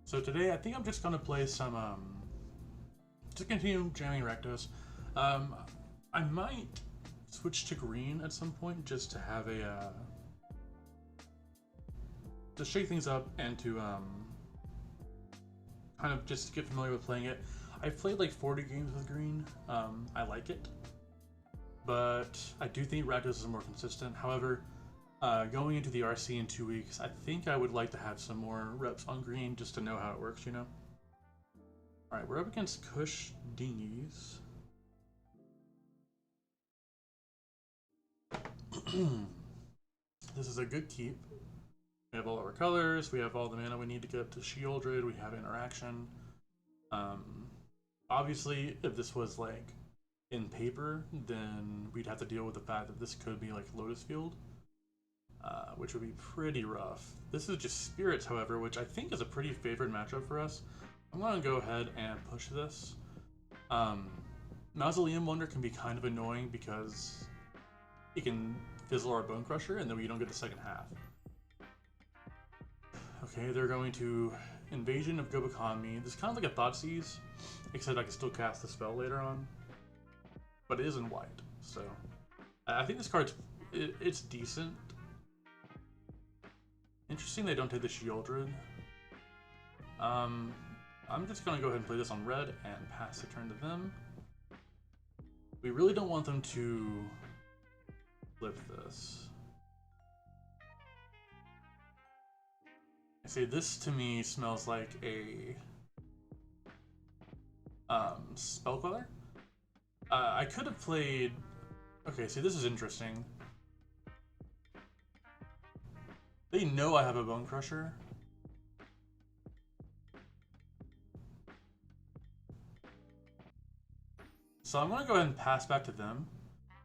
So today I think I'm just gonna play some to continue jamming Rakdos. Um, I might switch to green at some point just to have a to shake things up and to kind of just get familiar with playing it. I've played like 40 games with green. I like it, but I do think Rakdos is more consistent. However, going into the RC in 2 weeks, I think I would like to have some more reps on green just to know how it works, you know? Alright, we're up against Kush Dinghies. This is a good keep. We have all our colors, we have all the mana we need to get to Shieldred, we have interaction. Obviously, if this was like in paper, then we'd have to deal with the fact that this could be like Lotus Field. Which would be pretty rough. This is just Spirits, however, which I think is a pretty favored matchup for us. I'm going to go ahead and push this. Mausoleum Wonder can be kind of annoying because it can fizzle our Bone Crusher and then we don't get the second half. Okay, they're going to Invasion of Gobekami. This is kind of like a Thoughtseize, except I can still cast the spell later on. But it is in white, so I think this card's it's decent. Interesting they don't take the Shieldred. I'm just going to go ahead and play this on red and pass the turn to them. We really don't want them to flip this. I say this to me smells like a spell color. I could have played... Okay, see, this is interesting. They know I have a Bone Crusher. So I'm going to go ahead and pass back to them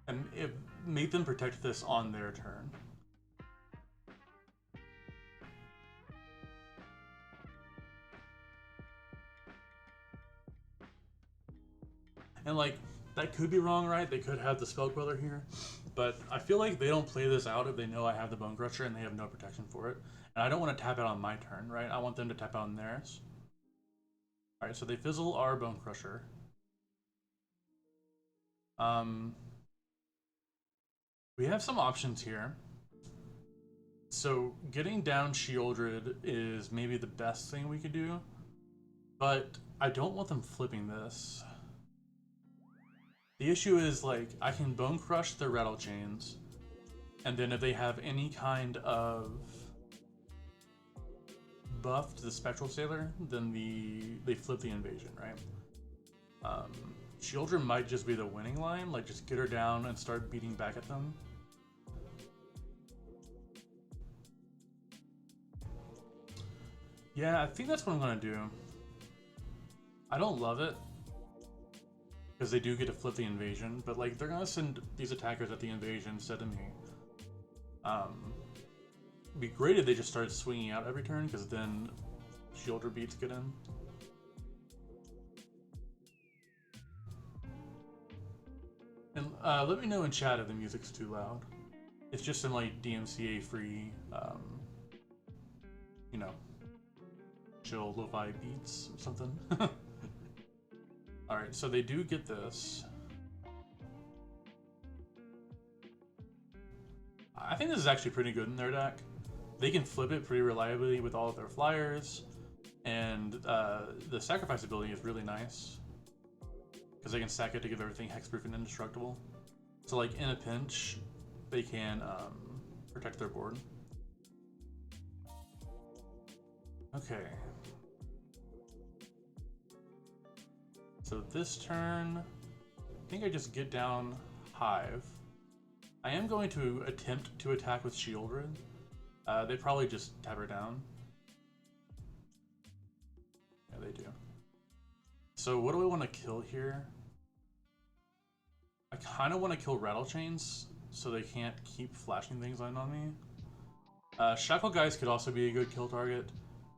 and make them protect this on their turn. And like, that could be wrong, right? They could have the Spell Queller here. But I feel like they don't play this out if they know I have the Bone Crusher and they have no protection for it. And I don't want to tap out on my turn, right? I want them to tap out on theirs. Alright, so they fizzle our Bone Crusher. We have some options here. So getting down Shieldred is maybe the best thing we could do. But I don't want them flipping this. The issue is, like, I can Bone Crush their Rattle Chains, and then if they have any kind of buff to the Spectral Sailor, then they flip the Invasion, right? Shieldred might just be the winning line, like just get her down and start beating back at them. Yeah, I think that's what I'm gonna do. I don't love it, because they do get to flip the Invasion, but like they're gonna send these attackers at the Invasion instead of me. It'd be great if they just started swinging out every turn, because then Shieldred beats get in. And let me know in chat if the music's too loud. It's just some like DMCA free, you know, chill lo-fi beats or something. Alright, so they do get this. I think this is actually pretty good in their deck. They can flip it pretty reliably with all of their flyers, and the sacrifice ability is really nice, because they can stack it to give everything hexproof and indestructible. So like in a pinch, they can protect their board. Okay. So this turn, I think I just get down Hive. I am going to attempt to attack with Shieldred. They probably just tap her down. Yeah, they do. So what do I want to kill here? I kind of want to kill Rattle Chains so they can't keep flashing things on me. Shackle Guys could also be a good kill target,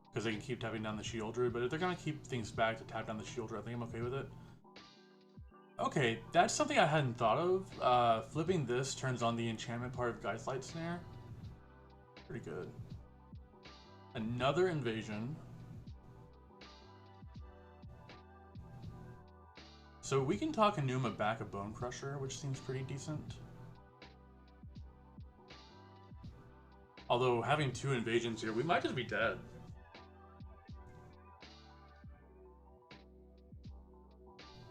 because they can keep tapping down the Shieldred, but if they're going to keep things back to tap down the Shieldred, I think I'm okay with it. Okay, that's something I hadn't thought of. Flipping this turns on the enchantment part of Geistlight Snare. Pretty good. Another Invasion. So we can talk Enuma back a Bone Crusher, which seems pretty decent. Although having 2 invasions here, we might just be dead.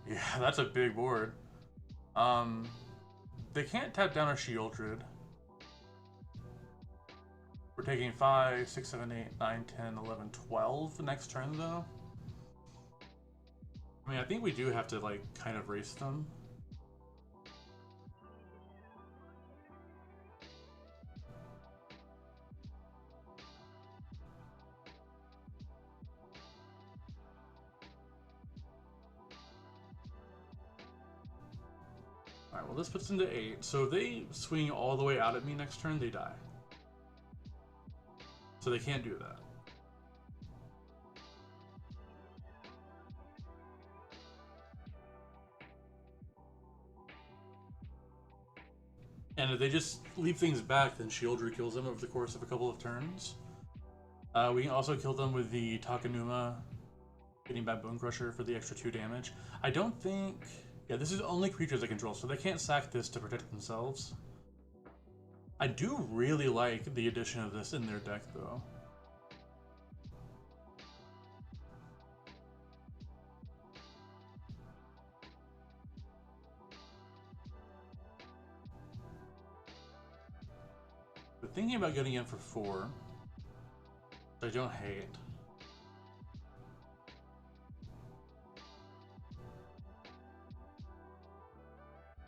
Yeah, that's a big board. They can't tap down our Sheoldred. We're taking 5, 6, 7, 8, 9, 10, 11, 12 the next turn, though. I mean, I think we do have to, like, kind of race them. Alright, well, this puts into 8. So if they swing all the way out at me next turn, they die. So they can't do that. And if they just leave things back, then Sheoldred kills them over the course of a couple of turns. We can also kill them with the Takenuma, getting back Bone Crusher for the extra 2 damage. I don't think... Yeah, this is only creatures they control, so they can't sack this to protect themselves. I do really like the addition of this in their deck, though. But thinking about getting in for 4, which I don't hate.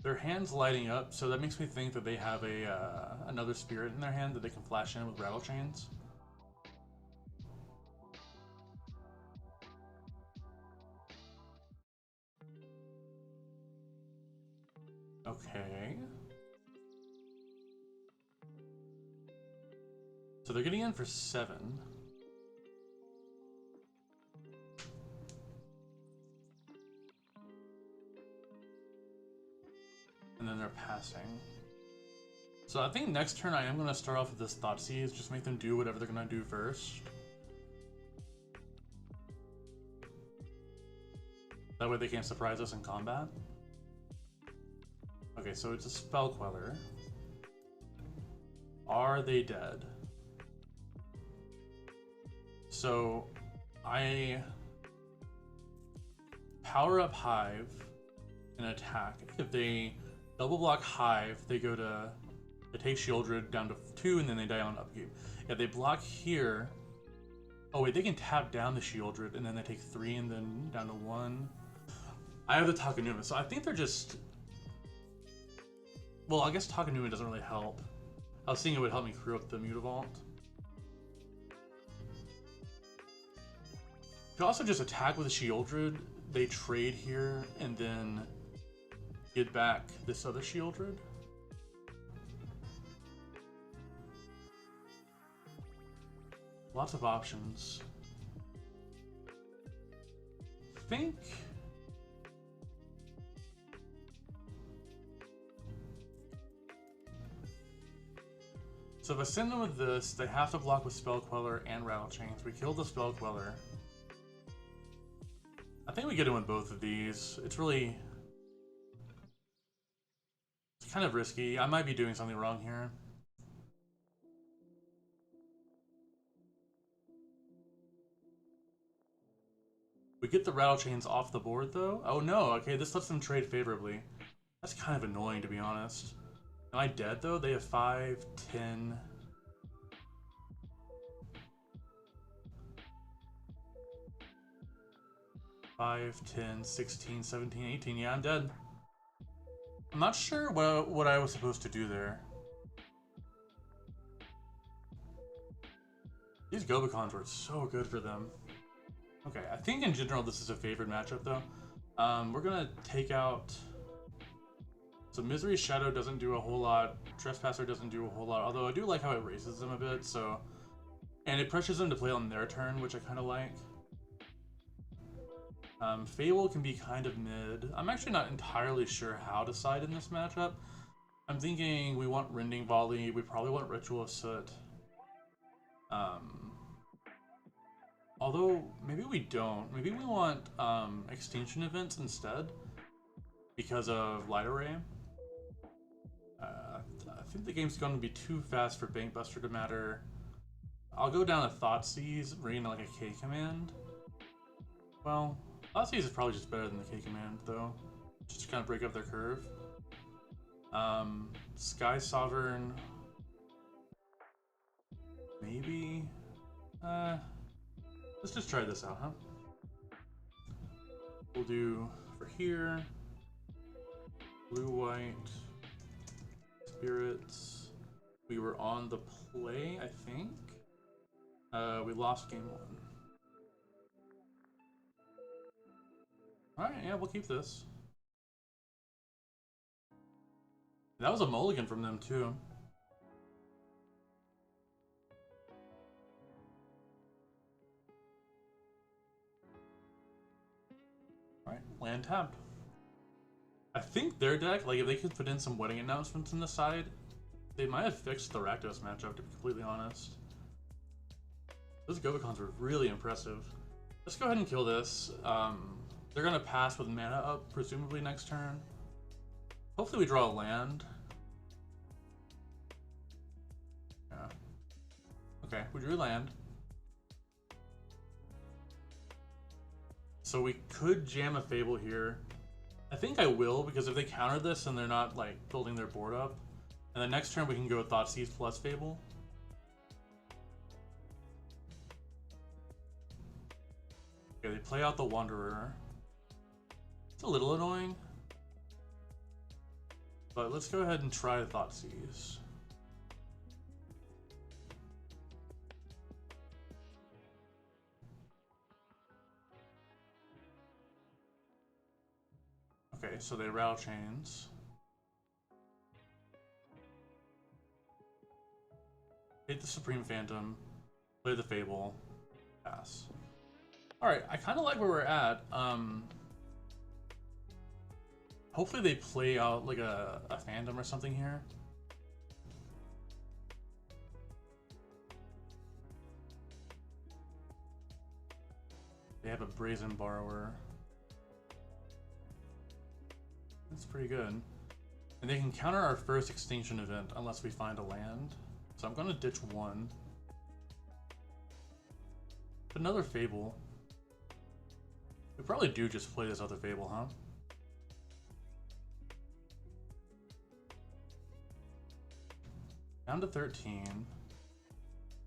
Their hand's lighting up, so that makes me think that they have a another spirit in their hand that they can flash in with rattle chains. Okay. So they're getting in for 7. And then they're passing. So I think next turn I am going to start off with this Thoughtseize, just make them do whatever they're going to do first. That way they can't surprise us in combat. Okay, so it's a Spell Queller. Are they dead? So I power up Hive and attack. If they double block Hive, they take Sheoldred down to 2 and then they die on upkeep. If they block here, oh wait, they can tap down the Sheoldred and then they take 3 and then down to 1. I have the Takenuma, so I think they're just... Well, I guess Takenuma doesn't really help. I was thinking it would help me crew up the Mutavault. You can also just attack with a Sheoldred, they trade here, and then get back this other Sheoldred. Lots of options. I think... So if I send them with this, they have to block with Spell Queller and Rattle Chains. We kill the Spell Queller. I think we get in with both of these. It's really... It's kind of risky. I might be doing something wrong here. We get the Rattle Chains off the board, though. Oh no, okay, this lets them trade favorably. That's kind of annoying, to be honest. Am I dead, though? They have 5, 10... 5, 10, 16, 17, 18. Yeah, I'm dead. I'm not sure what I was supposed to do there. These Gobakons were so good for them. Okay, I think in general this is a favored matchup, though. We're gonna take out... So Misery Shadow doesn't do a whole lot. Trespasser doesn't do a whole lot, although I do like how it raises them a bit, so... And it pressures them to play on their turn, which I kind of like. Fable can be kind of mid. I'm actually not entirely sure how to side in this matchup. I'm thinking we want Rending Volley, we probably want Ritual of Soot. Although, maybe we don't. Maybe we want Extinction Events instead. because of Light Array. I think the game's going to be too fast for Bankbuster to matter. I'll go down to Thoughtseize, bring in like a K command. Well, Thoughtseize is probably just better than the K command though, just to kind of break up their curve. Sky Sovereign, maybe. Let's just try this out, huh? We'll do for here, blue white, spirits. We were on the play, I think. We lost game 1. Alright, yeah, we'll keep this. That was a mulligan from them too. Alright, land tapped. I think their deck, like if they could put in some wedding announcements on the side, they might have fixed the Rakdos matchup, to be completely honest. Those Govicons were really impressive. Let's go ahead and kill this. They're gonna pass with mana up, presumably next turn. Hopefully we draw a land. Yeah. Okay, we drew land. So we could jam a Fable here. I think I will, because if they counter this and they're not like building their board up, and then next turn we can go with Thoughtseize plus Fable. Okay, they play out the Wanderer. It's a little annoying, but let's go ahead and try Thoughtseize. Okay, so they Rattle Chains. Hit the Supreme Phantom, play the Fable, pass. Alright, I kind of like where we're at. Hopefully they play out like a Phantom or something here. They have a Brazen Borrower. That's pretty good. And they can counter our first Extinction event unless we find a land. So I'm going to ditch one. Another Fable. We probably do just play this other Fable, huh? Down to 13.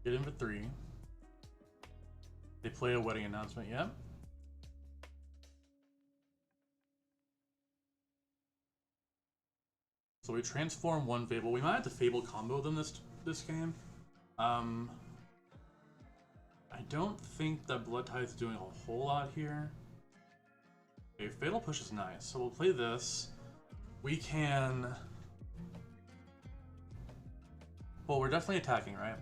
Get in for 3. They play a wedding announcement, yeah? So we transform one Fable. We might have to Fable combo them this game. I don't think that Blood Tide's doing a whole lot here. Okay, Fatal Push is nice. So we'll play this. We can... Well, we're definitely attacking, right?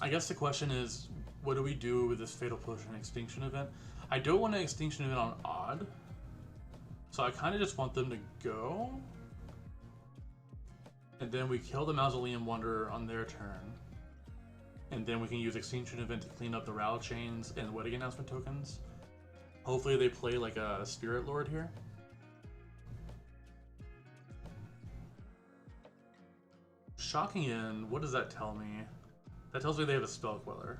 I guess the question is, what do we do with this Fatal Push and Extinction event? I don't want an Extinction event on odd, so I kind of just want them to go, and then we kill the Mausoleum Wanderer on their turn, and then we can use Extinction event to clean up the Rattle Chains and Wedding Announcement tokens. Hopefully they play like a Spirit Lord here. Shocking in, what does that tell me? That tells me they have a Spell Queller.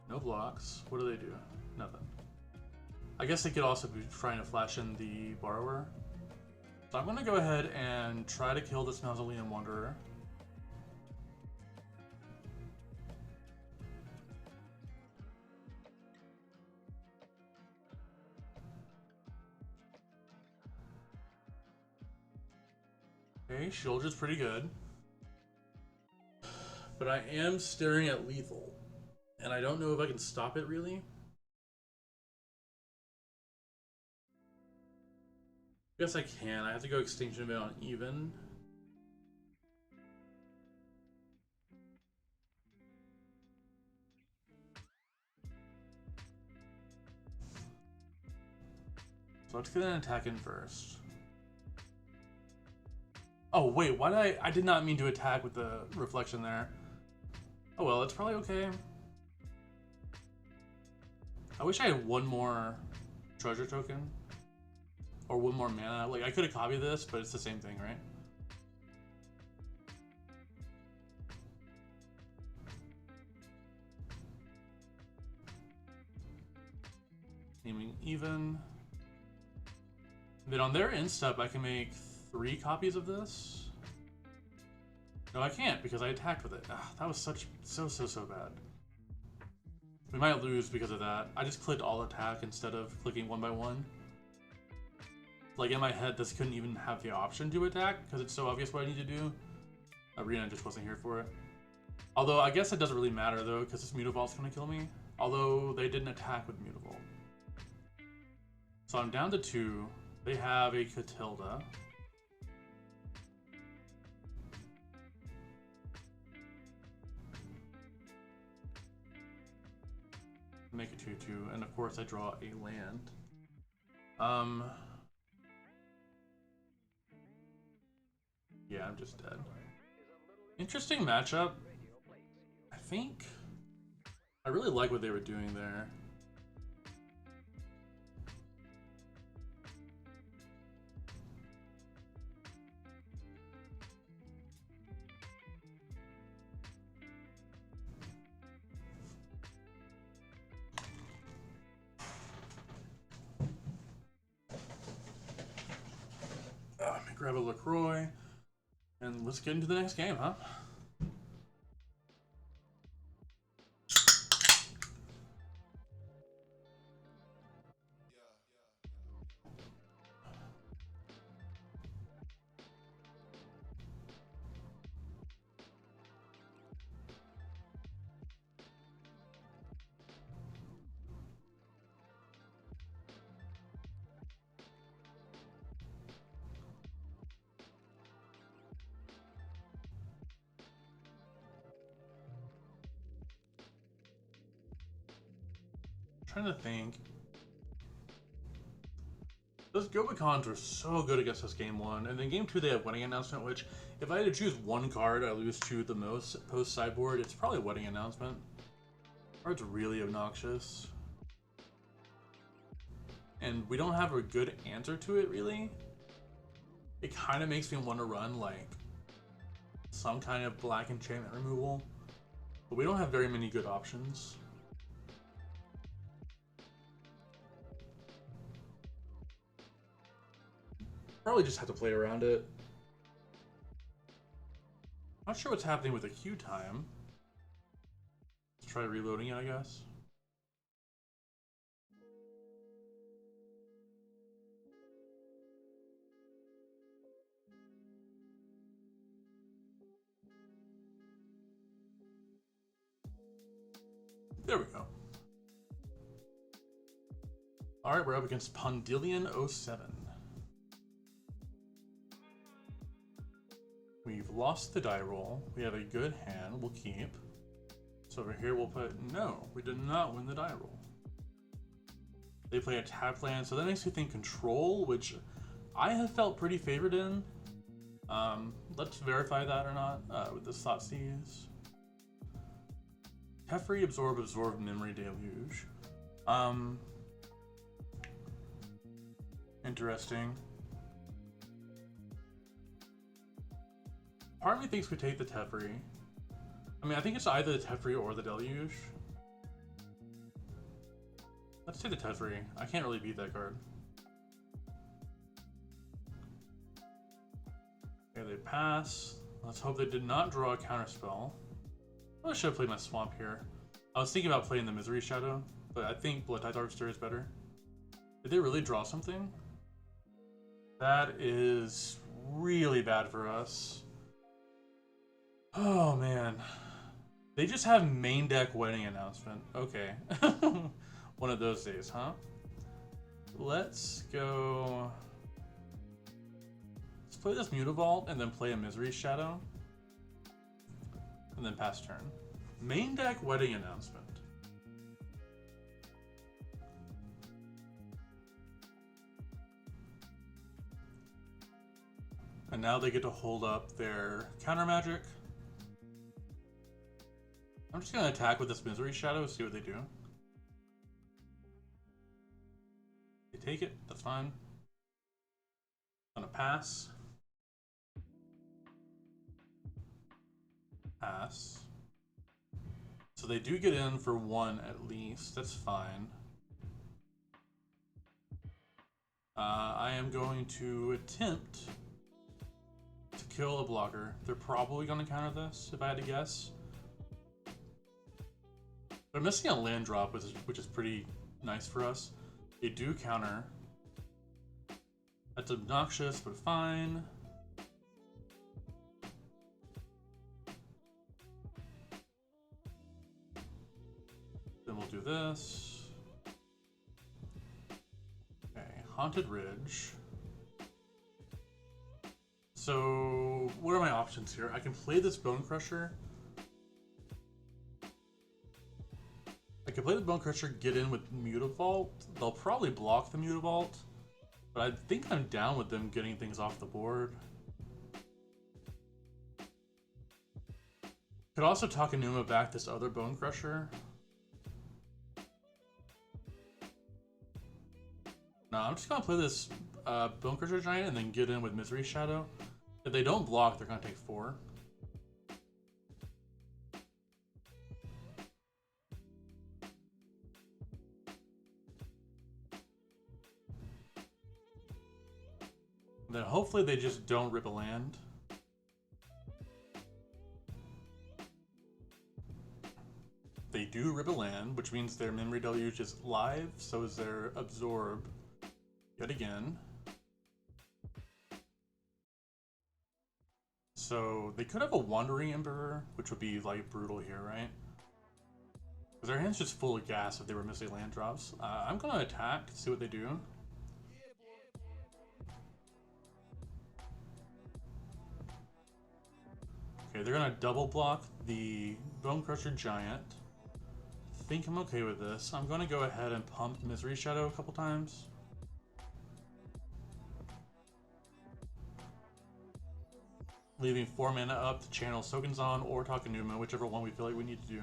No blocks. What do they do? Nothing. I guess they could also be trying to flash in the Borrower. So I'm going to go ahead and try to kill this Mausoleum Wanderer. Okay, Shieldred's pretty good. But I am staring at lethal. And I don't know if I can stop it really. I guess I can. I have to go Extinction Event on even. So let's get an attack in first. Oh wait, why did I did not mean to attack with the reflection there. Oh well, it's probably okay. I wish I had one more treasure token. Or one more mana. Like, I could have copied this, but it's the same thing, right? Naming even. Then on their end step, I can make 3 copies of this. No, I can't because I attacked with it. That was so bad. We might lose because of that. I just clicked all attack instead of clicking one by one. Like, in my head, this couldn't even have the option to attack because it's so obvious what I need to do. Arena just wasn't here for it. Although, I guess it doesn't really matter, though, because this Mutavault's going to kill me. Although, they didn't attack with Mutavault. So I'm down to 2. They have a Catilda. Make a 2/2, and of course I draw a land. Yeah, I'm just dead. Interesting matchup. I think I really like what they were doing there. Let me grab a LaCroix. And let's get into the next game, huh? Trying to think. Those Gobakons were so good against us game 1, and then game 2 they have Wedding Announcement, which if I had to choose one card I lose to the most post sideboard, it's probably Wedding Announcement. Card's really obnoxious. And we don't have a good answer to it, really. It kind of makes me want to run, like, some kind of black enchantment removal. But we don't have very many good options. Probably just have to play around it. Not sure what's happening with the queue time. Let's try reloading it, I guess. There we go. Alright, we're up against Pondilian 07. We've lost the die roll. We have a good hand. We'll keep. So over here we'll put, no, we did not win the die roll. They play a tap land, so that makes me think control, which I have felt pretty favored in. Let's verify that or not with this Thoughtseize. Teferi, absorb, memory deluge. Interesting. Part of me thinks we take the Teferi. I mean, I think it's either the Teferi or the Deluge. Let's take the Teferi. I can't really beat that card. Okay, they pass. Let's hope they did not draw a counterspell. I should have played my Swamp here. I was thinking about playing the Misery Shadow, but I think Blood Tide Harvester is better. Did they really draw something? That is really bad for us. Oh man. They just have main deck Wedding Announcement. Okay. One of those days, huh? Let's go. Let's play this Mutavault and then play a Misery Shadow. And then pass turn. Main deck Wedding Announcement. And now they get to hold up their counter magic. I'm just gonna attack with this Misery Shadow, see what they do. They take it, that's fine. I'm gonna pass. Pass. So they do get in for one at least, that's fine. I am going to attempt to kill a blocker. They're probably going to counter this, if I had to guess. They're missing a land drop, which is pretty nice for us. They do counter. That's obnoxious, but fine. Then we'll do this. Haunted Ridge. So, what are my options here? I can play this Bone Crusher. I can play the Bone Crusher, get in with Mutavault. They'll probably block the Mutavault, but I think I'm down with them getting things off the board. Could also Takenuma back this other Bone Crusher. No, I'm just gonna play this Bone Crusher Giant and then get in with Misery Shadow. If they don't block, they're gonna take 4. Then hopefully they just don't rip a land. They do rip a land, which means their Memory Deluge is live, so is their Absorb. Yet again. So they could have a Wandering Emperor, which would be like brutal here, right? Because their hand's just full of gas if they were missing land drops. I'm gonna attack, see what they do. Okay, they're gonna double block the Bone Crusher Giant. I think I'm okay with this. I'm gonna go ahead and pump Misery Shadow a couple times. Leaving 4 mana up to channel Sokenzan or Takenuma, whichever one we feel like we need to do.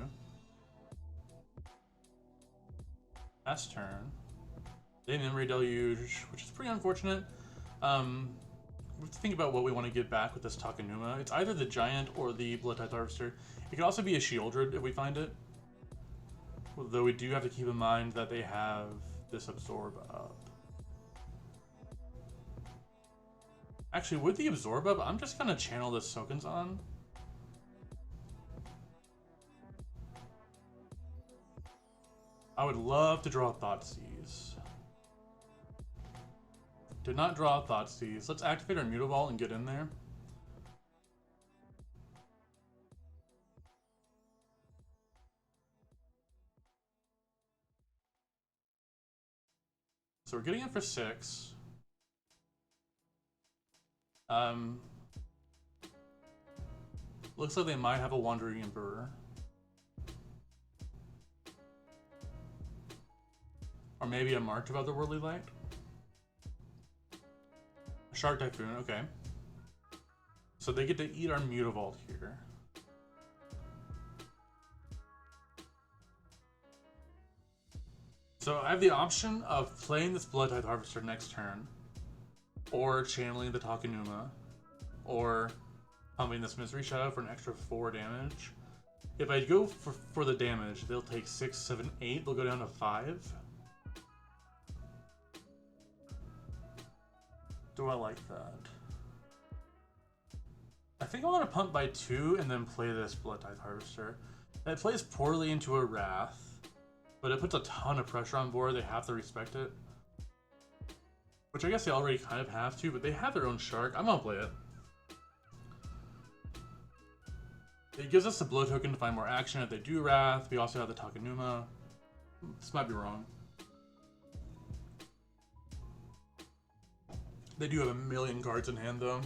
Last turn. They Memory Deluge, which is pretty unfortunate. We have to think about what we want to get back with this Takenuma. It's either the Giant or the Blood-Tithe Harvester. It could also be a Shieldred if we find it. Though we do have to keep in mind that they have this Absorb up. Actually, with the Absorb up, I'm just gonna channel this Sokenzan. I would love to draw Thoughtseize. Did not draw Thoughtseize. Let's activate our Mutavault and get in there. So we're getting in for 6. Looks like they might have a Wandering Emperor. Or maybe a March of Otherworldly Light. A Shark Typhoon, okay. So they get to eat our Mutavault here. So I have the option of playing this Blood-Tithe Harvester next turn, or channeling the Takenuma, or pumping this Misery Shadow for an extra 4 damage. If I go for the damage, they'll take 6, 7, 8. They'll go down to 5. Do I like that? I think I want to pump by 2 and then play this Blood-Tithe Harvester. It plays poorly into a Wrath, but it puts a ton of pressure on board. They have to respect it. Which I guess they already kind of have to, but they have their own Shark. I'm gonna play it. It gives us the blow token to find more action if they do Wrath. We also have the Takenuma. This might be wrong. They do have a million cards in hand though.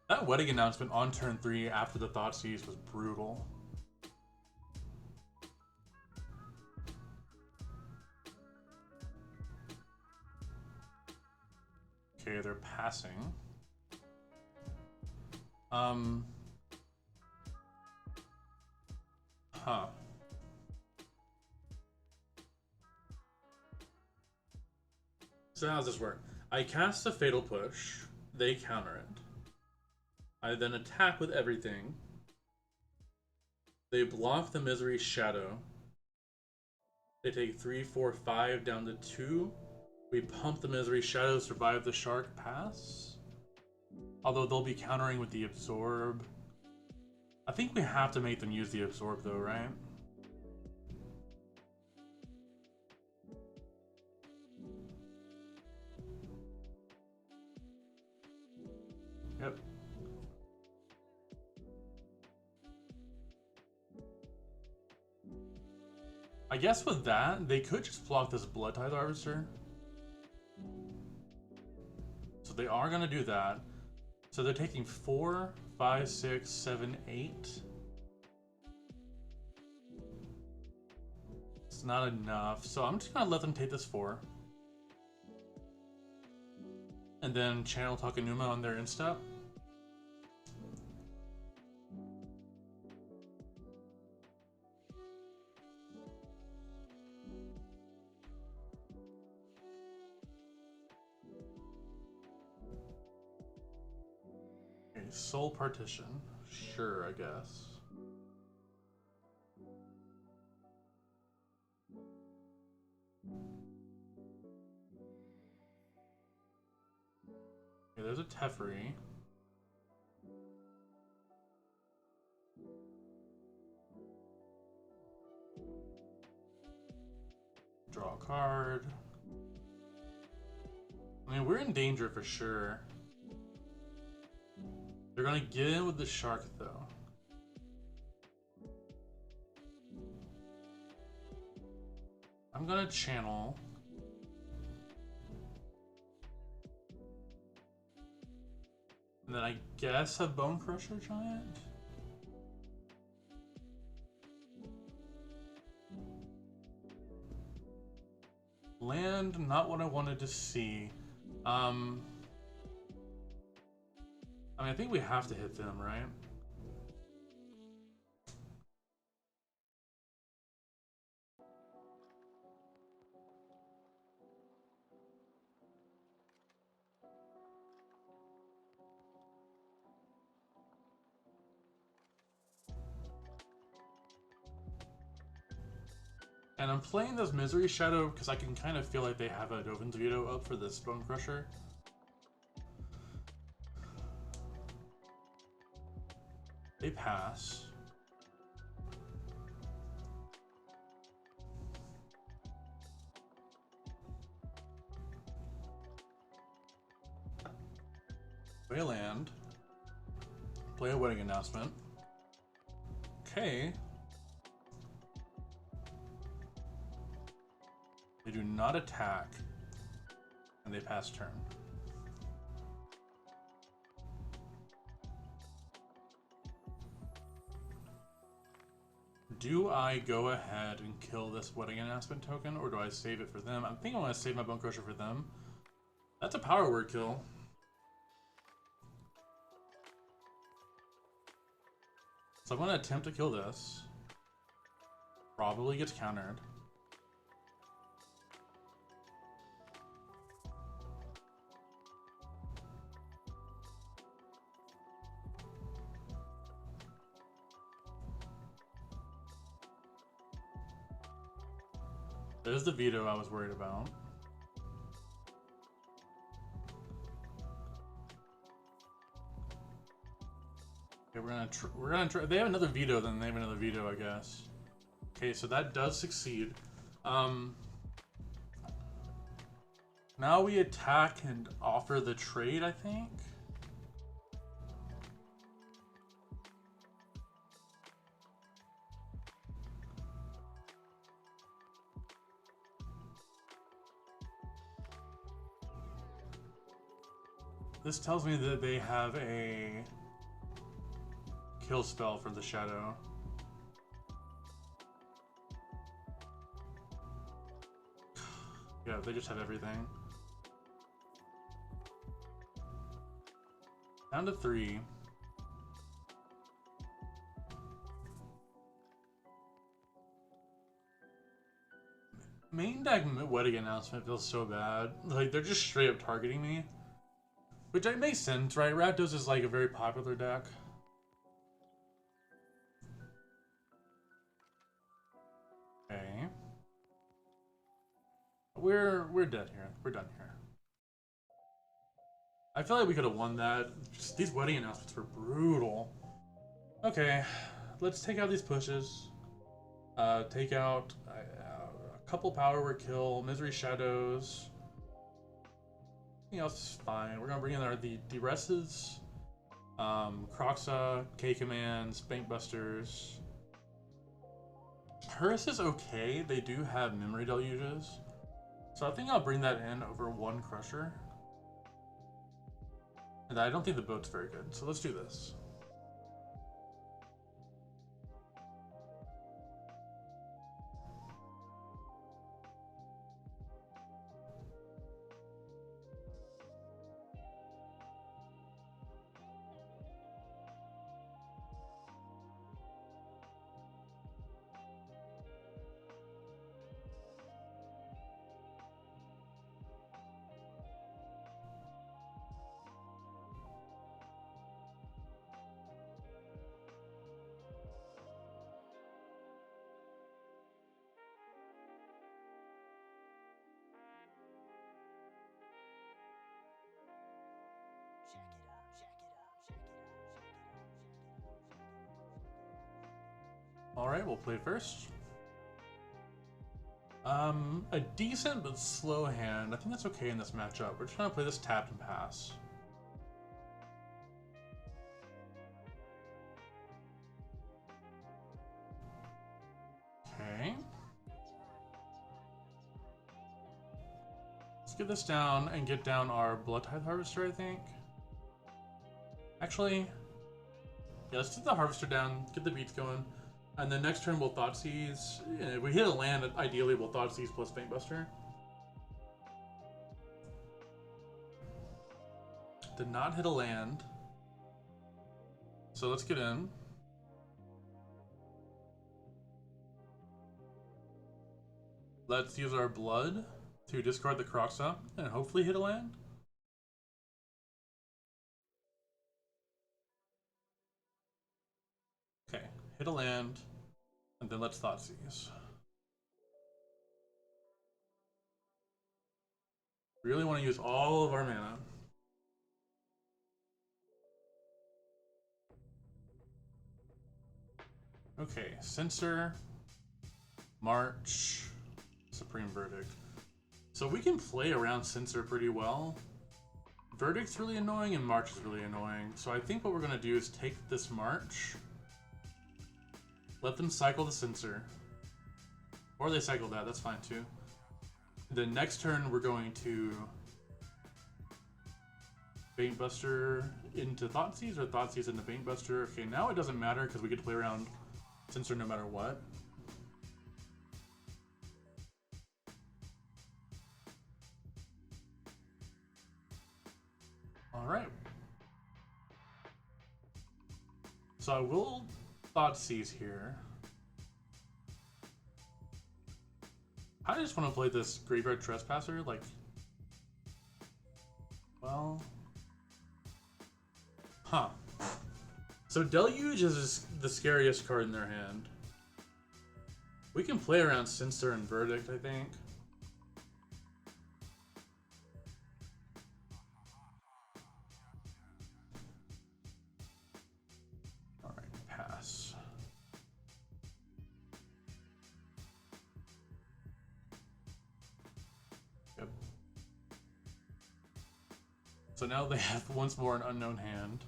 That wedding announcement on turn 3 after the Thoughtseize was brutal. Okay, Okay, they're passing. Huh. So how does this work? I cast a Fatal Push. They counter it. I then attack with everything. They block the Misery Shadow. They take 3, 4, 5 down to 2. We pump the Misery Shadow, survive the Shark, pass. Although they'll be countering with the Absorb. I think we have to make them use the Absorb though, right? Yep. I guess with that, they could just block this Blood Tithe Harvester. So they are going to do that. So they're taking 4, 5, 6, 7, 8. It's not enough. So I'm just going to let them take this 4. And then channel Takenuma on their instep. Okay, Soul Partition. Sure, I guess. Okay, there's a Teferi. Draw a card. I mean, we're in danger for sure. They're gonna get in with the Shark though. I'm gonna channel. And then I guess a Bone Crusher Giant? Land, not what I wanted to see. I mean, I think we have to hit them, right? And I'm playing this Misery Shadow because I can kind of feel like they have a Dovin's Veto up for this Bone Crusher. They pass. Play a land. Play a Wedding Announcement. Okay. They do not attack. And they pass turn. Do I go ahead and kill this Wedding Announcement token, or do I save it for them? I think I want to save my Bone Crusher for them. That's a power word kill. So I'm going to attempt to kill this. Probably gets countered. There's the veto I was worried about. Okay, we're gonna try. They have another veto, then they have another veto, I guess. Okay, so that does succeed. Now we attack and offer the trade, I think. This tells me that they have a kill spell for the Shadow. Yeah, they just have everything. Down to 3. Main deck wedding announcement feels so bad. Like, they're just straight up targeting me. Which makes sense, right? Rakdos is like a very popular deck. Okay. We're dead here. We're done here. I feel like we could have won that. Just, these wedding announcements were brutal. Okay, let's take out these pushes. Take out a couple power word kill, Misery Shadows. Everything else is fine. We're gonna bring in the rests, Croxa, K commands, Bank Busters. Purse is okay. They do have memory deluges, so I think I'll bring that in over one Crusher. And I don't think the boat's very good, so let's do this. Alright, we'll play first. A decent but slow hand. I think that's okay in this matchup. We're just gonna play this tapped and pass. Okay. Let's get this down and get down our Blood Tithe Harvester, I think. Actually, yeah, let's get the Harvester down, get the beats going. And then next turn we'll Thoughtseize. If we hit a land, ideally we'll Thoughtseize plus Bankbuster. Did not hit a land. So let's get in. Let's use our blood to discard the Croxa and hopefully hit a land. Okay, hit a land, and then let's Thoughtseize. Really want to use all of our mana. Okay, Censor, March, Supreme Verdict. So we can play around Censor pretty well. Verdict's really annoying and March is really annoying. So I think what we're going to do is take this March, let them cycle the Censor. Or they cycle that, that's fine too. The next turn we're going to Bankbuster into Thoughtseize or Thoughtseize into Bankbuster. Okay, now it doesn't matter because we get to play around Censor no matter what. Alright. So I will Thoughtseize here. I just want to play this Graveyard Trespasser, like... Well... Huh. So Deluge is the scariest card in their hand. We can play around Censor and Verdict, I think. Alright, pass. Yep. So now they have once more an unknown hand.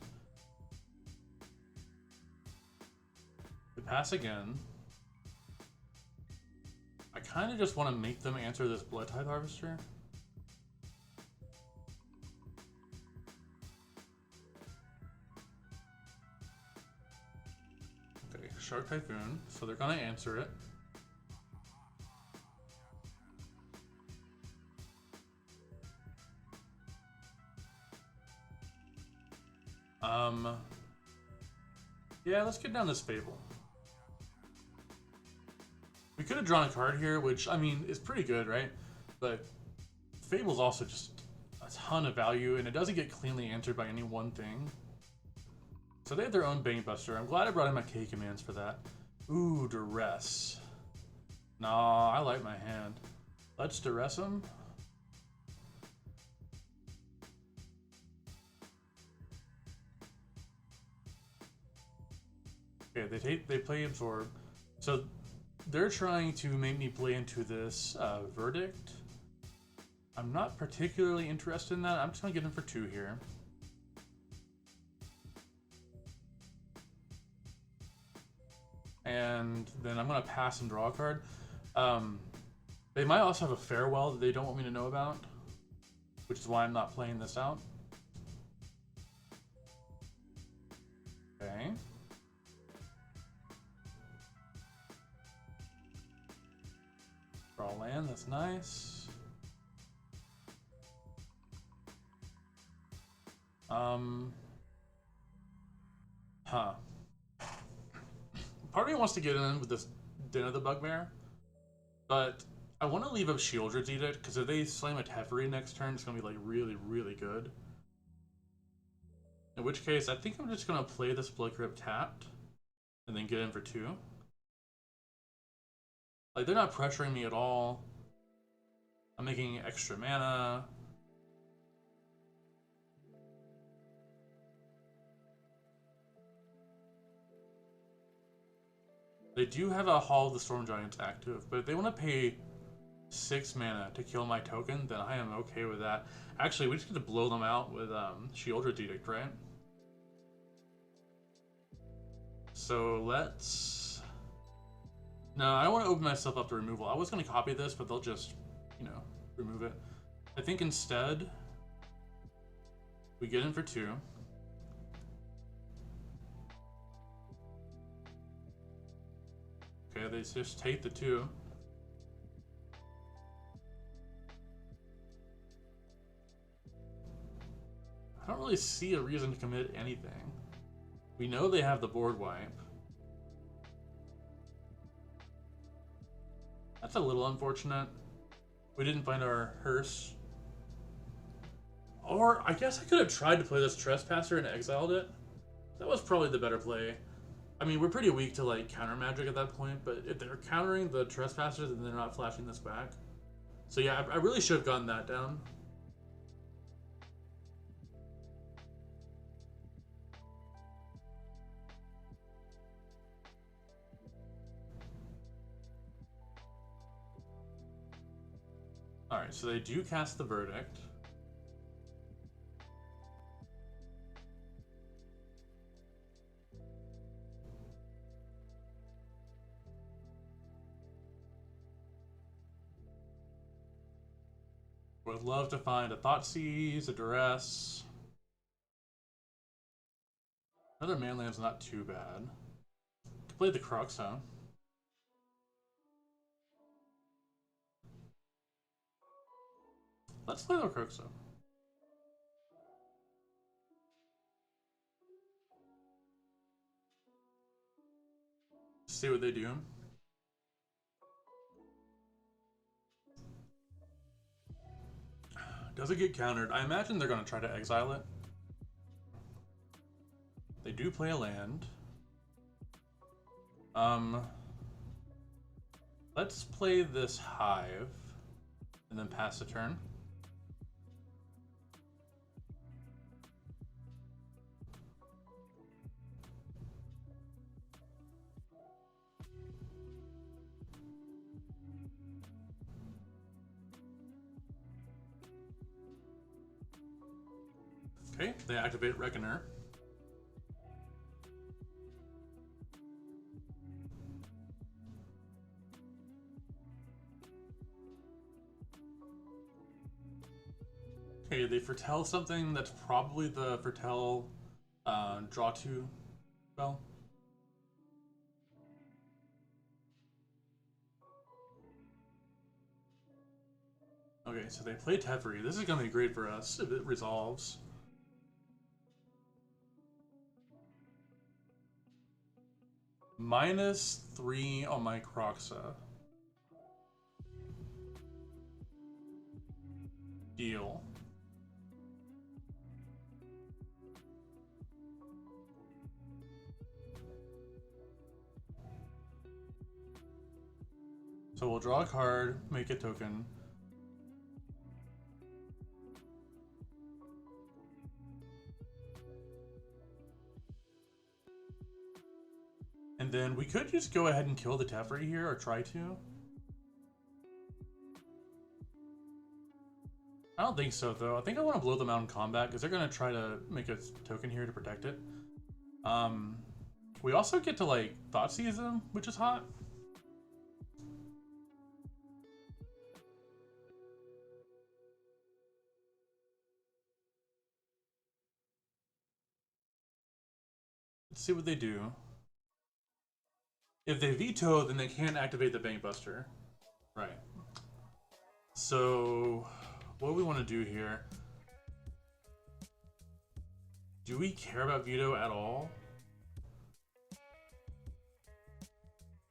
Pass again. I kind of just want to make them answer this Blood Tithe Harvester. Okay, Shark Typhoon, so they're gonna answer it. Yeah, let's get down this Fable. We could have drawn a card here, which, I mean, is pretty good, right? But Fable's also just a ton of value, and it doesn't get cleanly answered by any one thing. So they have their own Banebuster. I'm glad I brought in my K commands for that. Ooh, Duress. Nah, I like my hand. Let's Duress him. Okay, they play Absorb. So they're trying to make me play into this Verdict. I'm not particularly interested in that. I'm just gonna get him for 2 here. And then I'm gonna pass and draw a card. They might also have a Farewell that they don't want me to know about, which is why I'm not playing this out. Okay. Draw land, that's nice. Huh. Part of me wants to get in with this Den of the Bugbear, but I want to leave up Shieldred's Edict, because if they slam a Teferi next turn, it's going to be like really, really good. In which case, I think I'm just going to play this Blood Grip tapped, and then get in for 2. Like, they're not pressuring me at all. I'm making extra mana. They do have a Hall of the Storm Giants active, but if they want to pay 6 mana to kill my token, then I am okay with that. Actually, we just get to blow them out with Shieldred's Edict, right? So let's... No, I don't want to open myself up to removal. I was going to copy this, but they'll just, you know, remove it. I think instead, we get in for 2. Okay, they just take the 2. I don't really see a reason to commit anything. We know they have the board wipe. That's a little unfortunate. We didn't find our hearse. Or, I guess I could have tried to play this Trespasser and exiled it. That was probably the better play. I mean, we're pretty weak to, like, counter magic at that point, but if they're countering the Trespassers, then they're not flashing this back. So yeah, I really should have gotten that down. Alright, so they do cast the Verdict. Would love to find a Thoughtseize, a Duress. Another Manland's not too bad. Could play the Crux, huh? Let's play the Crux, though. See what they do. Does it get countered? I imagine they're going to try to exile it. They do play a land. Let's play this Hive and then pass the turn. Okay, they activate Reckoner. Okay, they foretell something that's probably the foretell draw 2 spell. Okay, so they play Teferi. This is going to be great for us if it resolves. -3 on my Croxa. Deal. So we'll draw a card, make a token. And then we could just go ahead and kill the Teferi here, or try to. I don't think so, though. I think I want to blow them out in combat, because they're going to try to make a token here to protect it. We also get to, like, Thoughtseize them, which is hot. Let's see what they do. If they veto, then they can't activate the Bankbuster. Right. So, what do we want to do here? Do we care about veto at all?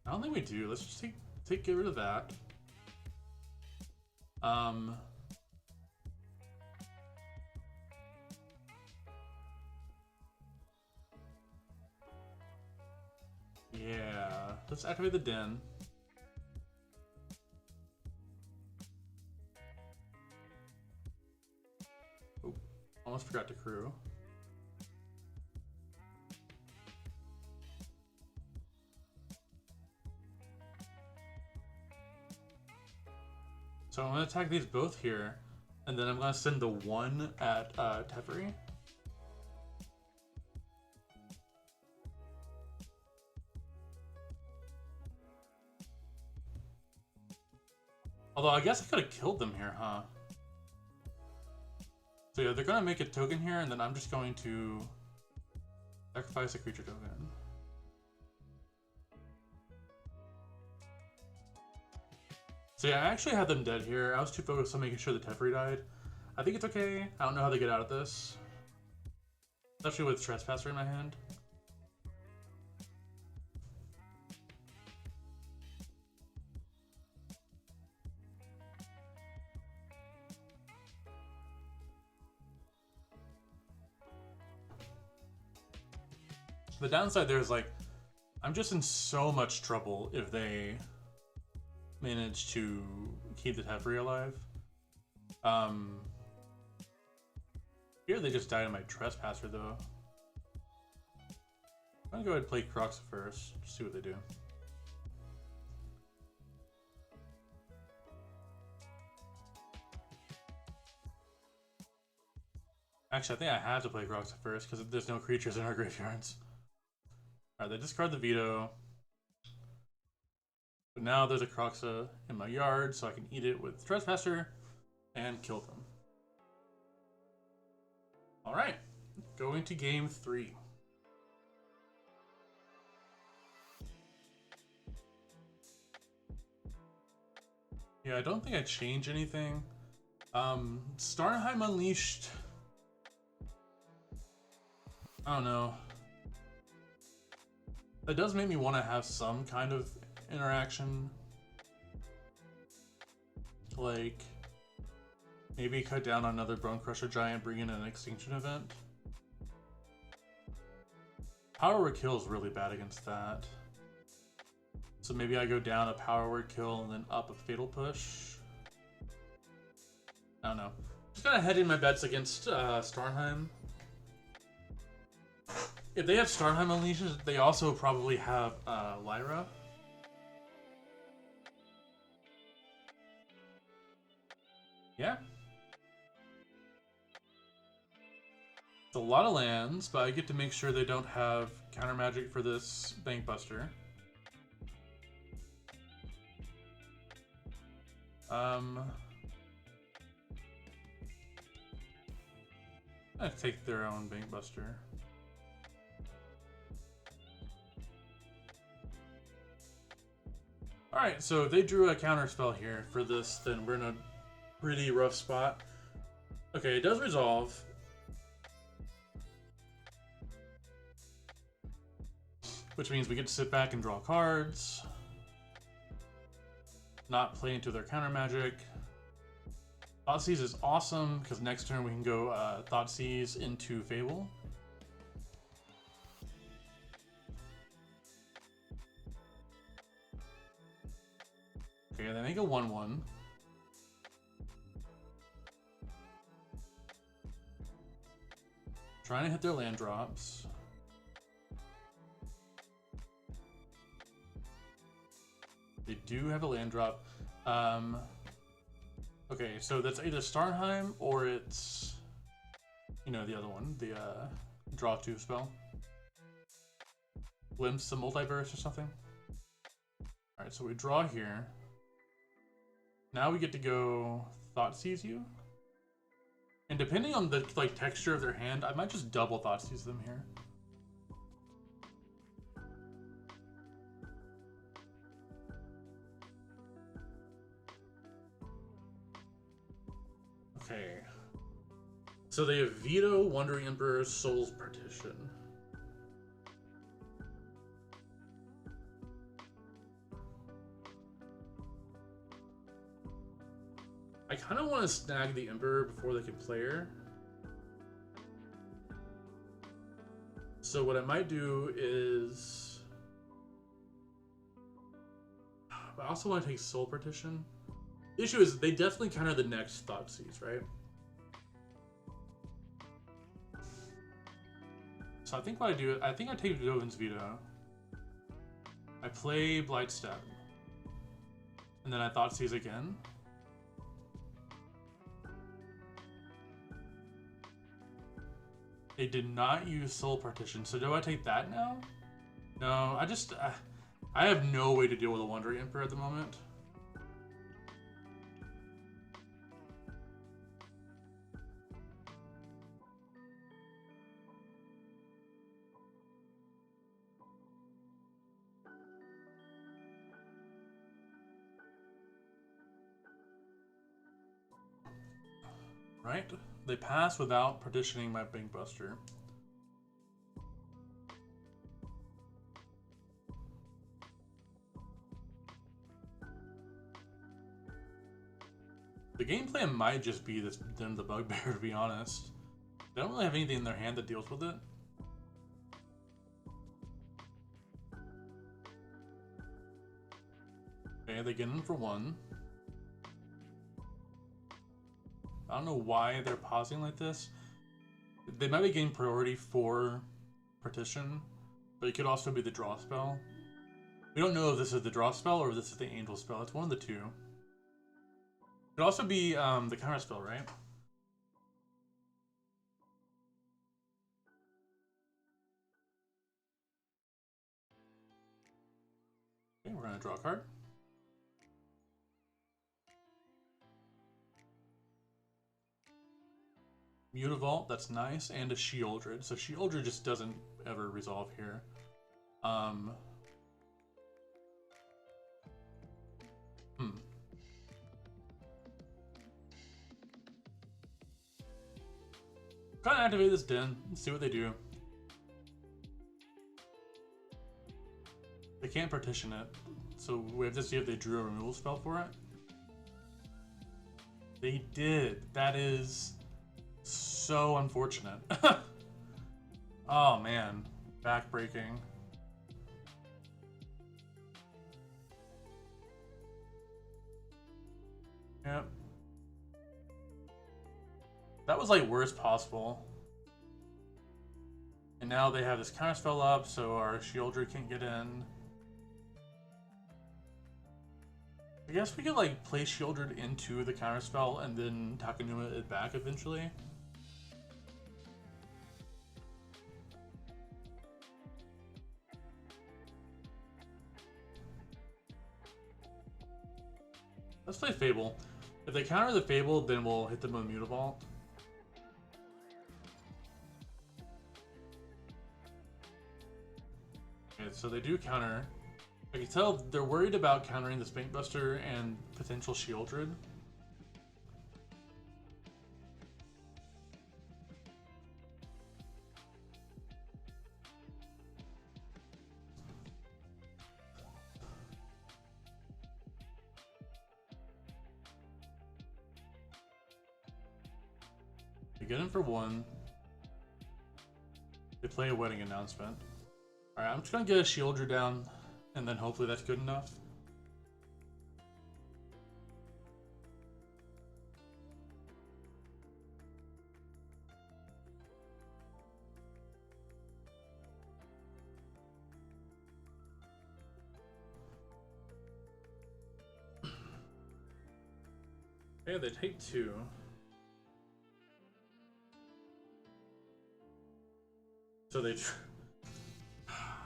I don't think we do. Let's just get rid of that. Yeah, let's activate the den. Oh, almost forgot to crew. So I'm going to attack these both here, and then I'm going to send the 1 at Teferi. Although I guess I could have killed them here, huh? So yeah, they're going to make a token here, and then I'm just going to sacrifice a creature token. So yeah, I actually had them dead here. I was too focused on making sure the Teferi died. I think it's okay. I don't know how they get out of this. Especially with Trespasser in my hand. The downside there is, like, I'm just in so much trouble if they manage to keep the Teferi alive. Here they just died in my Trespasser, though. I'm gonna go ahead and play Croxa first, just see what they do. Actually, I think I have to play Croxa first, because there's no creatures in our graveyards. Alright, they discard the veto. But now there's a Croxa in my yard, so I can eat it with Trespasser and kill them. Alright, going to game 3. Yeah, I don't think I changed anything. Starnheim Unleashed. I don't know. That does make me want to have some kind of interaction. Like, maybe cut down on another Bone Crusher Giant, bring in an Extinction event. Power Word Kill is really bad against that. So maybe I go down a Power Word Kill and then up a Fatal Push. I don't know. Just gotta head in my bets against Starnheim. If they have Starnheim Unleashes, they also probably have Lyra. Yeah. It's a lot of lands, but I get to make sure they don't have counter magic for this Bankbuster. I'm gonna take their own Bankbuster. Alright, so if they drew a counter spell here for this, then we're in a pretty rough spot. Okay, it does resolve. which means we get to sit back and draw cards, not play into their counter magic. Thoughtseize is awesome because next turn we can go Thoughtseize into Fable. Okay, they make a 1/1. Trying to hit their land drops. They do have a land drop. Okay, so that's either Starnheim or it's, you know, the other one, the draw 2 spell. Glimpse the Multiverse or something. Alright, so we draw here. Now we get to go Thoughtseize you. And depending on the like texture of their hand, I might just double Thoughtseize them here. Okay. So they have Veto, Wandering Emperor, Soul's Partition. I kind of want to snag the Emperor before they can play her. So what I might do is... I also want to take Soul Partition. The issue is they definitely counter the next Thoughtseize, right? So I think what I do, I think I take Dovin's Veto. I play Blightstep. And then I Thoughtseize again. They did not use Soul Partition, so do I take that now? No, I have no way to deal with a Wandering Emperor at the moment. Right? They pass without partitioning my Bankbuster. The game plan might just be this Den of the Bugbear, to be honest. They don't really have anything in their hand that deals with it. Okay, they get in for 1. I don't know why they're pausing like this. They might be getting priority for partition, but it could also be the draw spell. We don't know if this is the draw spell or if this is the angel spell. It's one of the two. It could also be the counter spell, right? Okay, we're gonna draw a card. Mutavault, that's nice, and a Sheoldred. So Sheoldred just doesn't ever resolve here. Kind of activate this Den, see what they do. They can't partition it, so we have to see if they drew a removal spell for it. They did. That is so unfortunate. Oh man, backbreaking. Yep. That was like worst possible. And now they have this counterspell up, so our Sheoldred can't get in. I guess we could like play Sheoldred into the counterspell and then Takenuma it back eventually. Let's play Fable. If they counter the Fable, then we'll hit them with Mutavault. Okay, so they do counter. I can tell they're worried about countering the Bankbuster and potential Sheoldred. They get in for one. They play a wedding announcement. Alright, I'm just gonna get a Shieldra down, and then hopefully that's good enough. Okay, they take two. So they...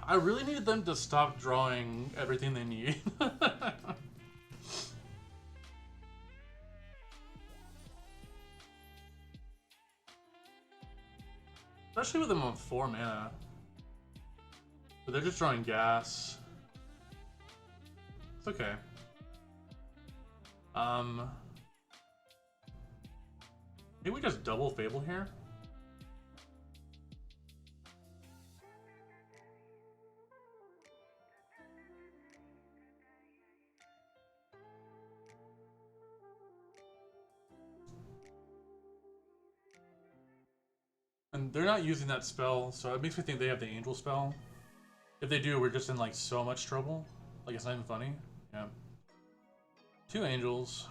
I really needed them to stop drawing everything they need. Especially with them on 4 mana. But they're just drawing gas. It's okay. Maybe we just double Fable here? And they're not using that spell, so it makes me think they have the Angel spell. If they do, we're just in like so much trouble. Like, it's not even funny. Yeah. 2 Angels.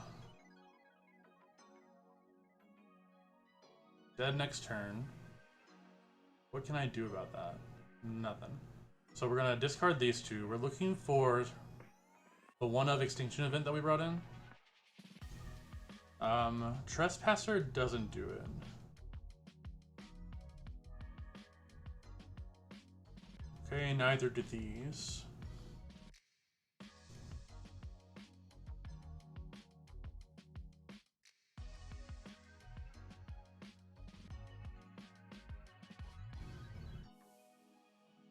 Dead next turn. What can I do about that? Nothing. So we're gonna discard these 2. We're looking for the one of Extinction event that we brought in. Trespasser doesn't do it. Okay, neither do these.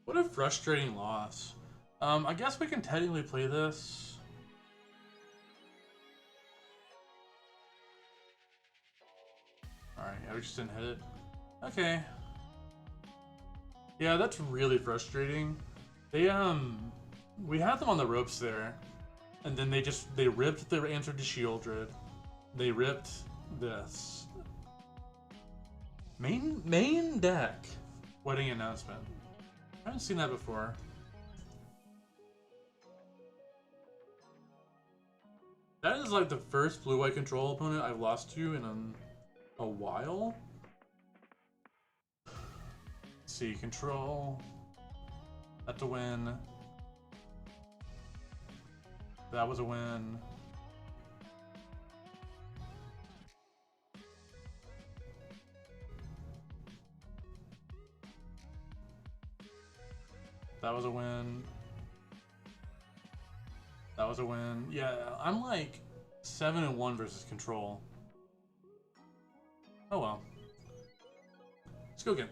What a frustrating loss. I guess we can technically play this. Alright, yeah, we just didn't hit it. Okay. Yeah, that's really frustrating. They, we had them on the ropes there. And then they ripped their answer to Shieldred. They ripped this. Main deck. Wedding announcement. I haven't seen that before. That is like the first blue-white control opponent I've lost to in a while. Let's see, control. That's a win. That was a win. That was a win. That was a win. Yeah, I'm like 7-1 versus control. Oh well. Let's go again.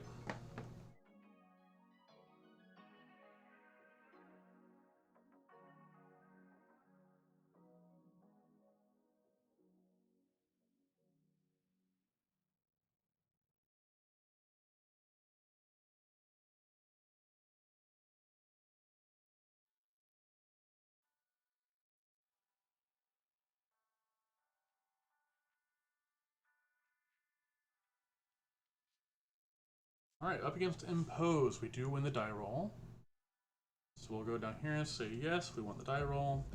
Alright, up against Impose, we do win the die roll. So we'll go down here and say yes, we won the die roll.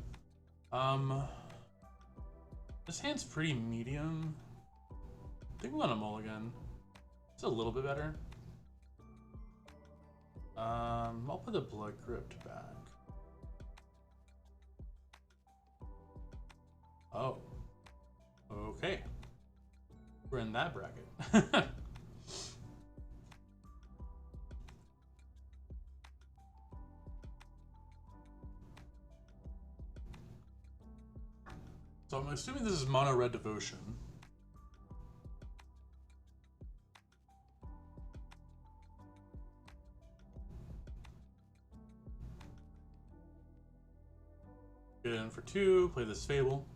This hand's pretty medium. I think we want a mulligan. It's a little bit better. I'll put the Blood Gripped back. Oh. Okay. We're in that bracket. So I'm assuming this is Mono Red Devotion. Get in for 2, play this Fable.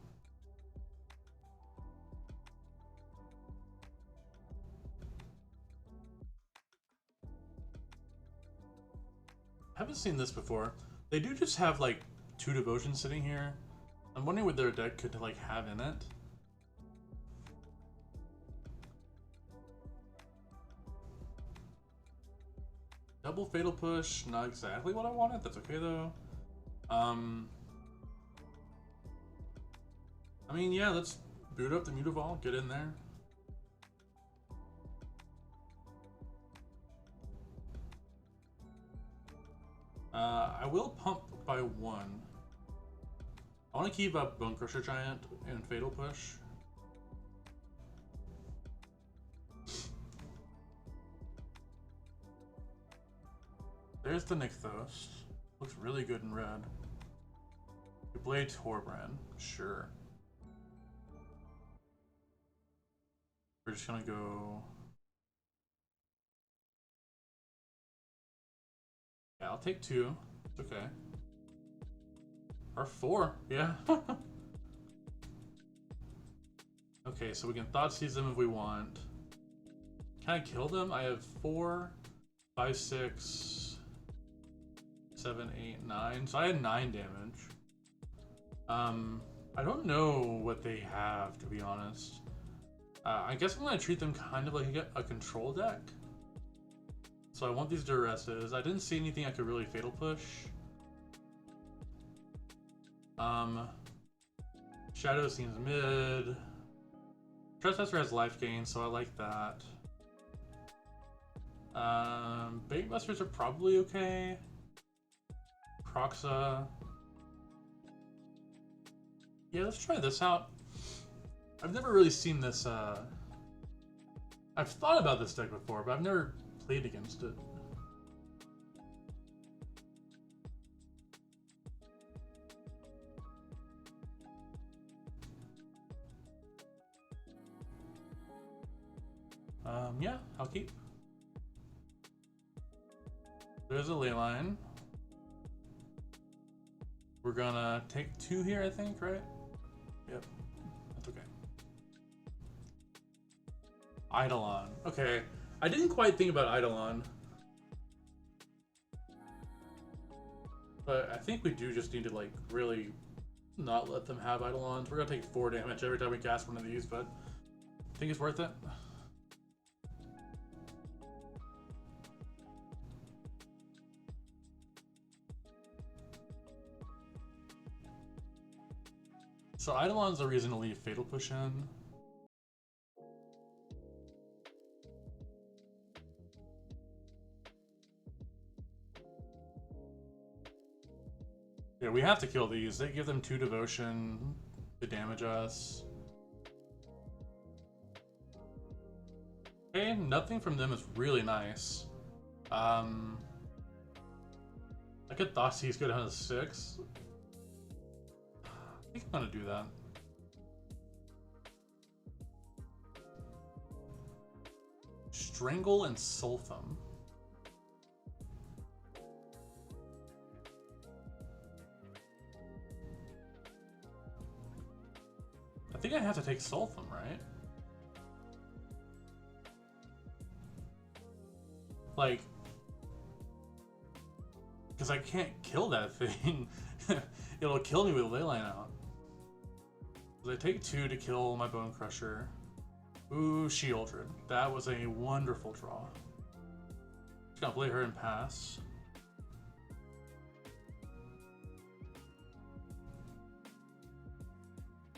Haven't seen this before. They do just have like 2 Devotions sitting here. I'm wondering what their deck could like have in it. Double Fatal Push, not exactly what I wanted. That's okay though. I mean, yeah, let's boot up the Mutavault, get in there. I will pump by 1. I want to keep up Bone Crusher Giant and Fatal Push. There's the Nykthos. Looks really good in red. We play Torbran, sure. We're just gonna go. Yeah, I'll take 2. It's okay. Or 4, yeah. Okay, so we can Thoughtseize them if we want. Can I kill them? I have 4, 5, 6, 7, 8, 9. So I had 9 damage. I don't know what they have, to be honest. I guess I'm gonna treat them kind of like a control deck. So I want these Duresses. I didn't see anything I could really Fatal Push. Shadow seems mid. Trespasser has life gain, so I like that. Baitbusters are probably okay. Croxa. Yeah, let's try this out. I've never really seen this, I've thought about this deck before, but I've never played against it. Yeah, I'll keep. There's a ley line. We're gonna take 2 here, I think, right? Yep, that's okay. Eidolon. Okay, I didn't quite think about Eidolon. But I think we do just need to, like, really not let them have Eidolons. We're gonna take 4 damage every time we cast one of these, but I think it's worth it. So Eidolon's the reason to leave Fatal Push in. Yeah, we have to kill these. They give them 2 devotion to damage us. Okay, nothing from them is really nice. I could Thoughtseize go down to 6. I think I'm gonna do that. Strangle and Sulfum. I think I have to take Sulfum, right? Like, because I can't kill that thing. It'll kill me with Leyline out. I take 2 to kill my Bone Crusher. Ooh, Shieldred. That was a wonderful draw. Just gonna play her and pass.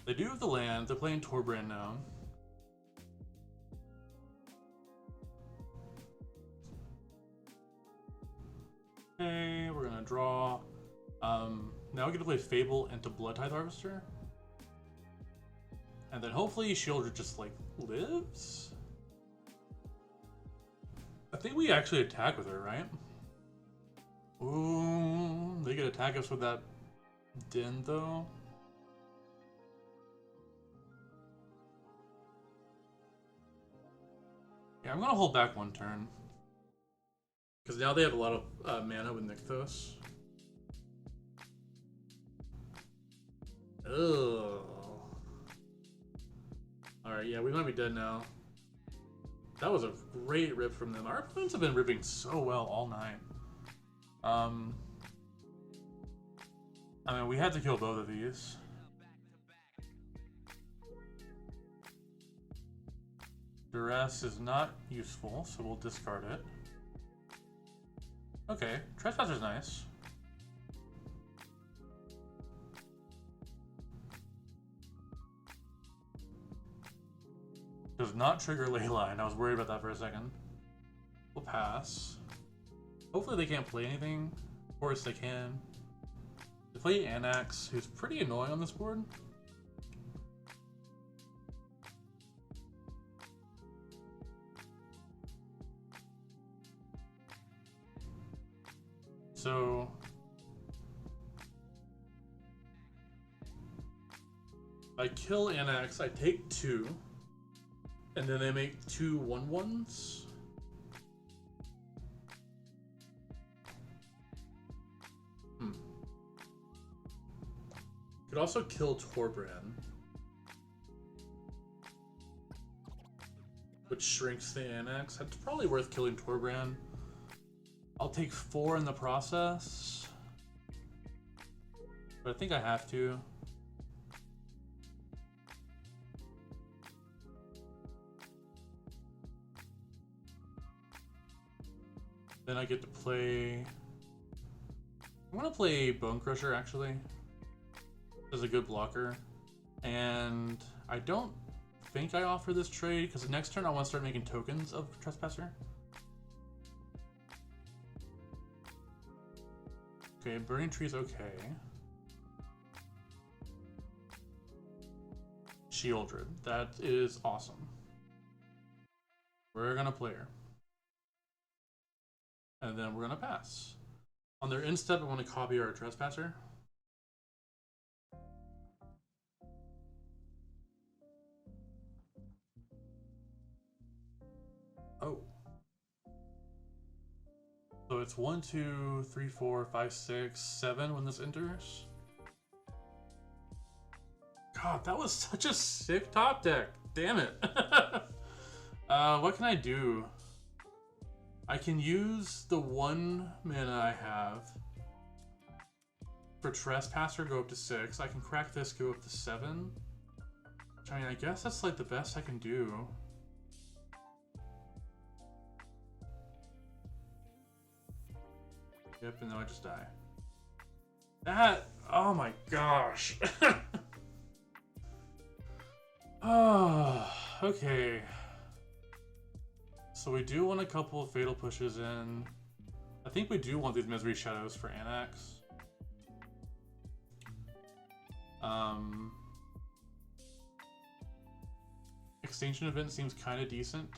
They do have the land. They're playing Torbran now. Okay, we're gonna draw. Now we get to play Fable into Blood Tithe Harvester. And then hopefully Shieldred just, like, lives? I think we actually attack with her, right? Ooh, they could attack us with that Din, though. Yeah, I'm gonna hold back 1 turn. Because now they have a lot of mana with Nykthos. Ugh. Alright, yeah, we might be dead now. That was a great rip from them. Our opponents have been ripping so well all night. I mean, we had to kill both of these. Duress is not useful, so we'll discard it. Okay, Trespasser's nice. Does not trigger Leyline. I was worried about that for a second. We'll pass. Hopefully they can't play anything. Of course they can. They play Anax, who's pretty annoying on this board. So I kill Anax, I take 2, and then they make 2 1/1s. Could also kill Torbran, which shrinks the Anax. It's probably worth killing Torbran. I'll take 4 in the process, but I think I have to. Then I get to play... I'm gonna play Bone Crusher, actually. As a good blocker. And I don't think I offer this trade, because the next turn I want to start making tokens of Trespasser. Okay, Burning Tree's okay. Shieldred, that is awesome. We're gonna play her. And then we're gonna pass. On their end step, I want to copy our Trespasser. Oh. So it's 1, 2, 3, 4, 5, 6, 7 when this enters. God, that was such a sick top deck. Damn it. What can I do? I can use the 1 mana I have for Trespasser, go up to 6. I can crack this, go up to 7. Which, I mean, I guess that's like the best I can do. Yep, and then I just die. That, oh my gosh. Oh, okay. So we do want a couple of Fatal Pushes in. I think we do want these Misery Shadows for Anax. Extinction Event seems kind of decent.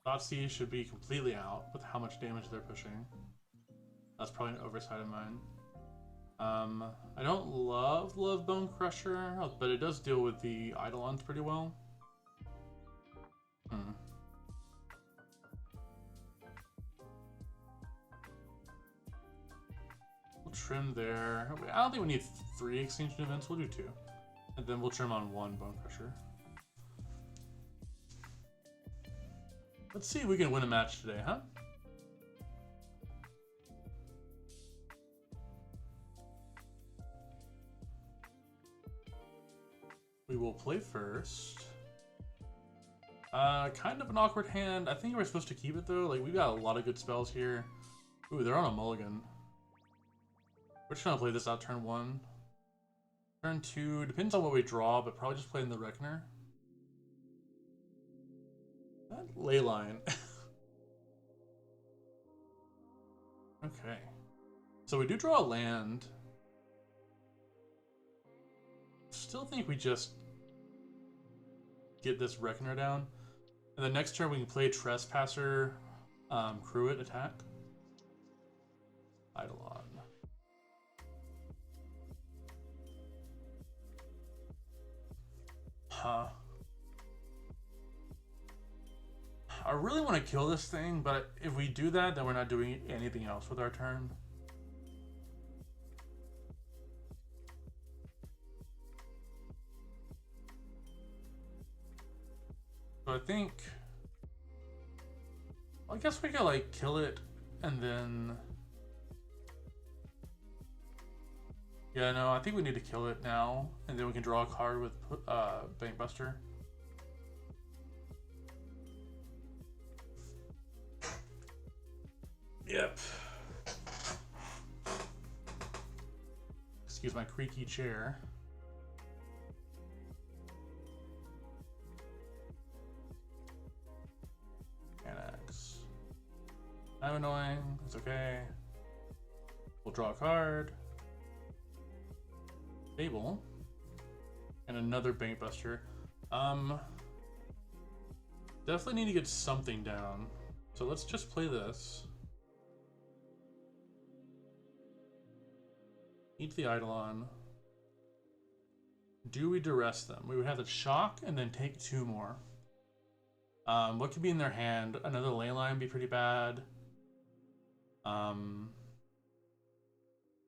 Thoughtseize should be completely out with how much damage they're pushing. That's probably an oversight of mine. I don't love Bone Crusher, but it does deal with the Eidolons pretty well. We'll trim there. I don't think we need 3 Extinction Events, we'll do 2. And then we'll trim on 1 Bone Crusher. Let's see if we can win a match today, huh? We will play first. Kind of an awkward hand. I think we're supposed to keep it though. Like, we've got a lot of good spells here. Ooh, they're on a mulligan. We're just gonna play this out turn 1. Turn 2, depends on what we draw, but probably just playing the Reckoner. That Leyline. Okay. So we do draw a land. Still think we just get this Reckoner down. And the next turn we can play Trespasser, Cruet attack. Eidolon. Huh. I really want to kill this thing, but if we do that, then we're not doing anything else with our turn. So I think... I guess we could, like, kill it, and then... Yeah, no, I think we need to kill it now, and then we can draw a card with Bankbuster. Yep. Excuse my creaky chair. Annex. I'm annoying. It's okay. We'll draw a card. Fable. And another Bankbuster. Definitely need to get something down. So let's just play this. Eat the Eidolon. Do we duress them? We would have to shock and then take 2 more. What could be in their hand? Another Leyline would be pretty bad.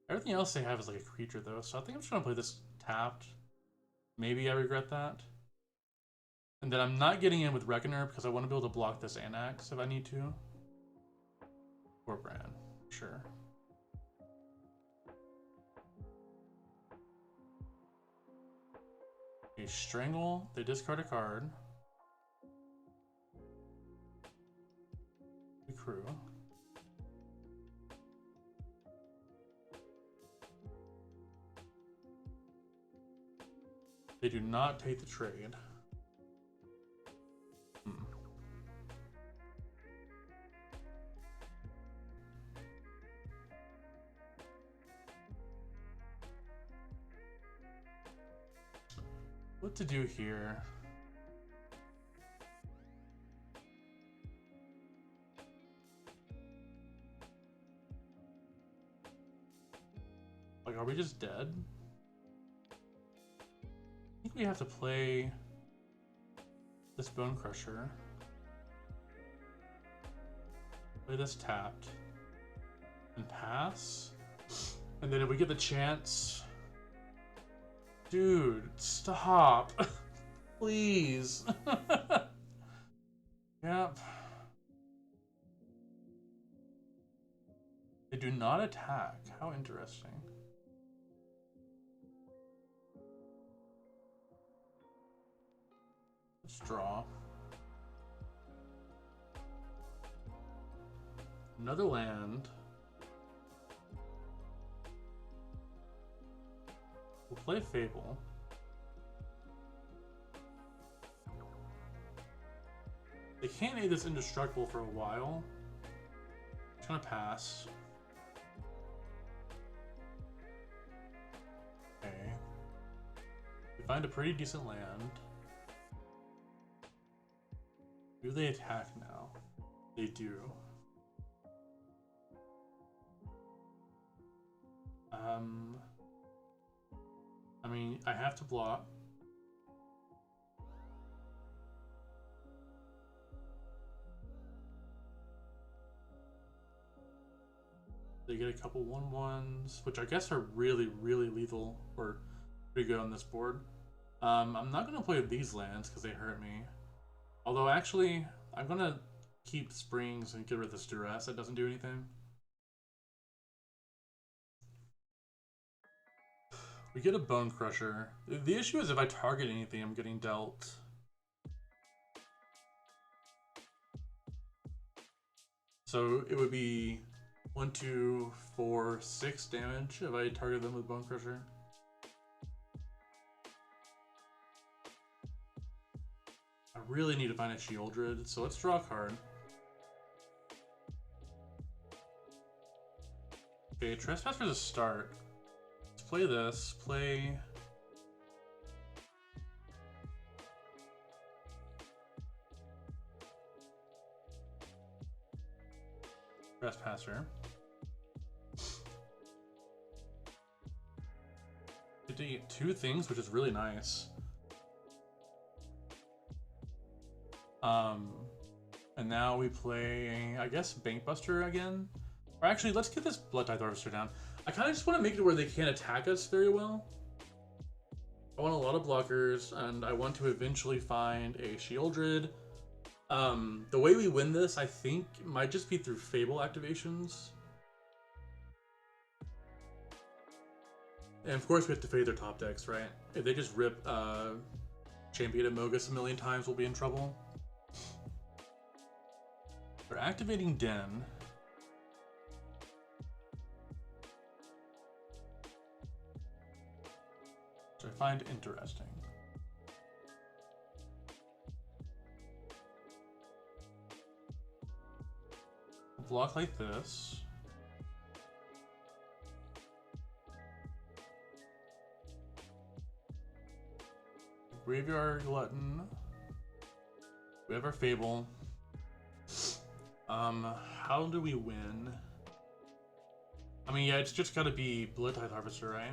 Everything else they have is like a creature though, so I think I'm just gonna play this tapped. Maybe I regret that. And then I'm not getting in with Reckoner because I want to be able to block this Annex if I need to. Or Bran, sure. A Strangle, they discard a card. We crew. They do not take the trade. What to do here? Like, are we just dead? I think we have to play this Bone Crusher. Play this tapped. And pass. And then if we get the chance... Dude, stop. Please. Yep. They do not attack. How interesting. Let's draw. Another land. We'll play Fable. They can't make this indestructible for a while. I'm just gonna pass. Okay. We find a pretty decent land. Do they attack now? They do. I mean, I have to block. They get a couple 1/1s, which I guess are really, really lethal or pretty good on this board. I'm not gonna play these lands because they hurt me. Although actually, I'm gonna keep Springs and get rid of this Duress. That doesn't do anything. We get a Bone Crusher. The issue is if I target anything, I'm getting dealt. So it would be 1, 2, 4, 6 damage if I target them with Bone Crusher. I really need to find a Shieldred, so let's draw a card. Okay, Trespass for the start. Play this, play... Trespasser. Get to eat 2 things, which is really nice. And now we play, I guess, Bankbuster again? Or actually, let's get this Blood Tithe Harvester down. I kind of just want to make it where they can't attack us very well. I want a lot of blockers, and I want to eventually find a Shieldred. The way we win this, I think, might just be through Fable activations. And of course we have to fade their top decks, right? If they just rip Champion of Mogus a million times, we'll be in trouble. They're activating Den. find interesting. Block like this. Graveyard Glutton. We have our Fable. How do we win? I mean, yeah, it's just gotta be Blood Tithe Harvester, right?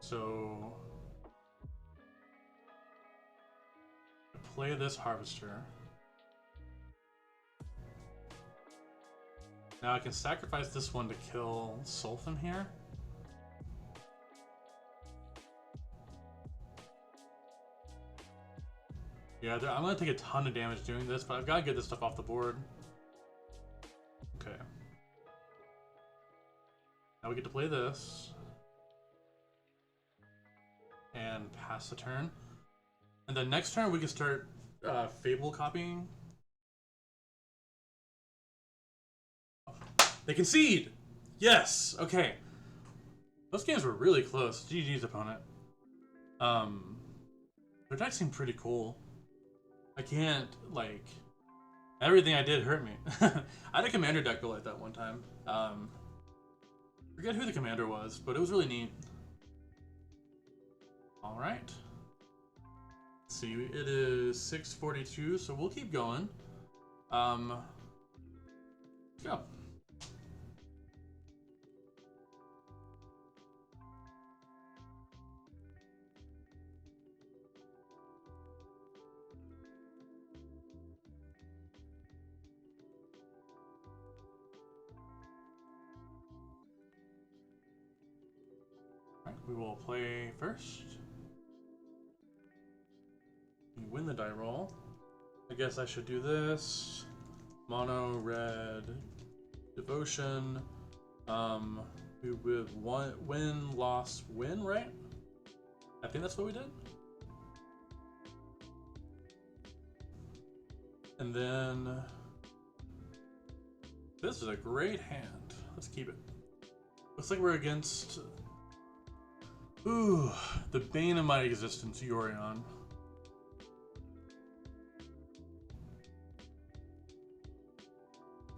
So play this Harvester. Now I can sacrifice this one to kill Sulfin here. Yeah, I'm gonna take a ton of damage doing this, but I've gotta get this stuff off the board. Okay. Now we get to play this. And pass the turn. And then next turn we can start Fable copying. They concede! Yes! Okay. Those games were really close. GG's opponent. Their deck seemed pretty cool. I can't, like... Everything I did hurt me. I had a commander deck built like that one time. Forget who the commander was, but it was really neat. Alright. See, it is 6:42, so we'll keep going. Let's go. Alright, we will play first. We win the die roll. I guess I should do this. Mono, red, devotion. We would win, loss, win, right? I think that's what we did. And then this is a great hand. Let's keep it. Looks like we're against the bane of my existence, Yorion.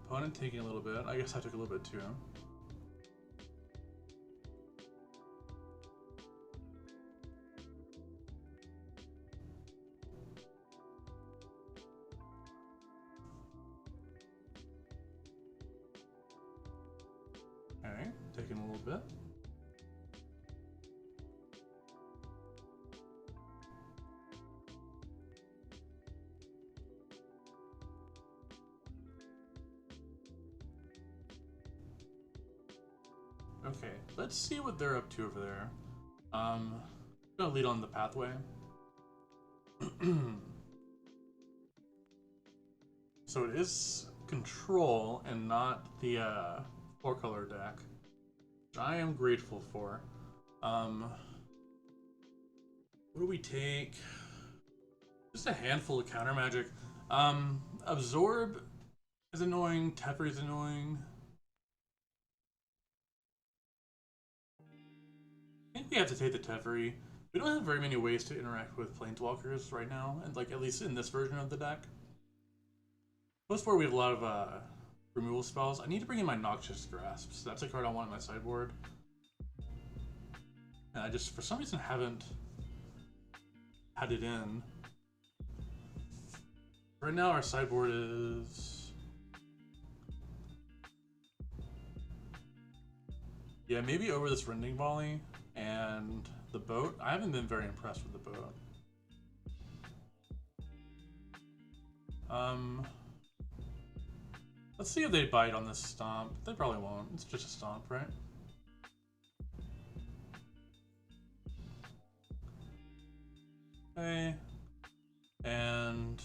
Opponent taking a little bit. I guess I took a little bit too. Okay, taking a little bit. Okay, let's see what they're up to over there. I'm gonna lead on the pathway. So it is control and not the 4-color deck, which I am grateful for. What do we take? Just a handful of counter magic. Absorb is annoying, Teferi is annoying. I think we have to take the Teferi. We don't have very many ways to interact with Planeswalkers right now, and like at least in this version of the deck. Most part we have a lot of removal spells. I need to bring in my Noxious Grasps. That's a card I want on my sideboard. And I just, for some reason, haven't had it in. Right now our sideboard is... Yeah, maybe over this Rending Volley and the boat. I haven't been very impressed with the boat. Let's see if they bite on this stomp. They probably won't. It's just a stomp, right? Okay. And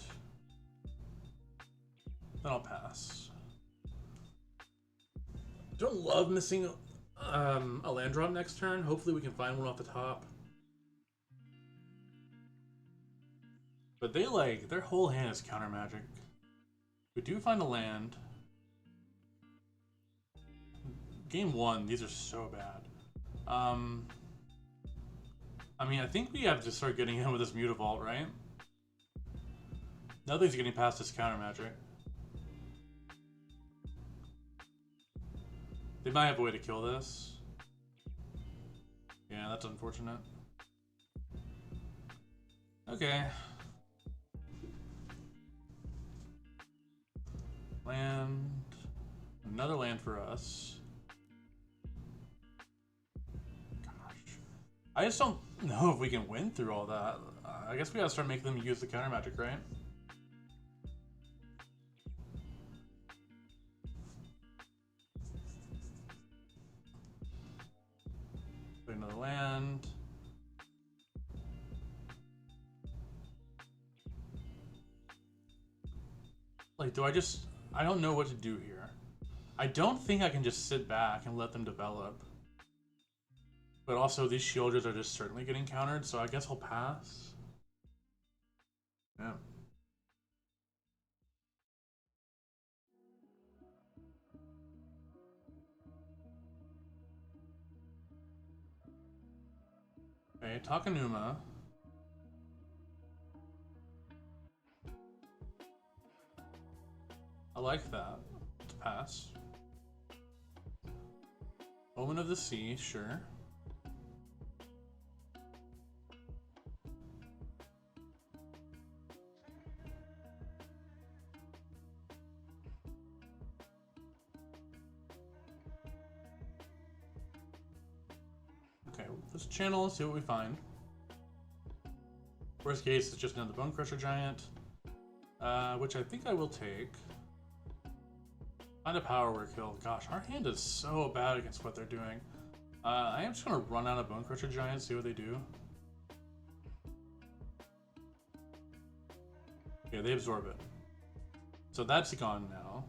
then I'll pass. Don't love missing a land drop next turn. Hopefully we can find one off the top. But they like, their whole hand is counter magic. We do find a land. Game 1, these are so bad. I mean, I think we have to start getting in with this Mutavault, right? Nothing's getting past this counter magic. They might have a way to kill this. Yeah, that's unfortunate. Okay. Land. Another land for us. Gosh. I just don't know if we can win through all that. I guess we gotta start making them use the counter magic, right? Play another land. Like, I don't know what to do here. I don't think I can just sit back and let them develop. But also, these shielders are just certainly getting countered, so I guess I'll pass. Yeah. Okay, Takanuma. I like that. To pass. Omen of the Sea, sure. Okay, let's channel and see what we find. Worst case, it's just another Bone Crusher Giant, which I think I will take. Find a power word kill. Gosh, our hand is so bad against what they're doing. I am just gonna run out of Bone Crusher Giants, see what they do. Okay, they absorb it. So that's gone now.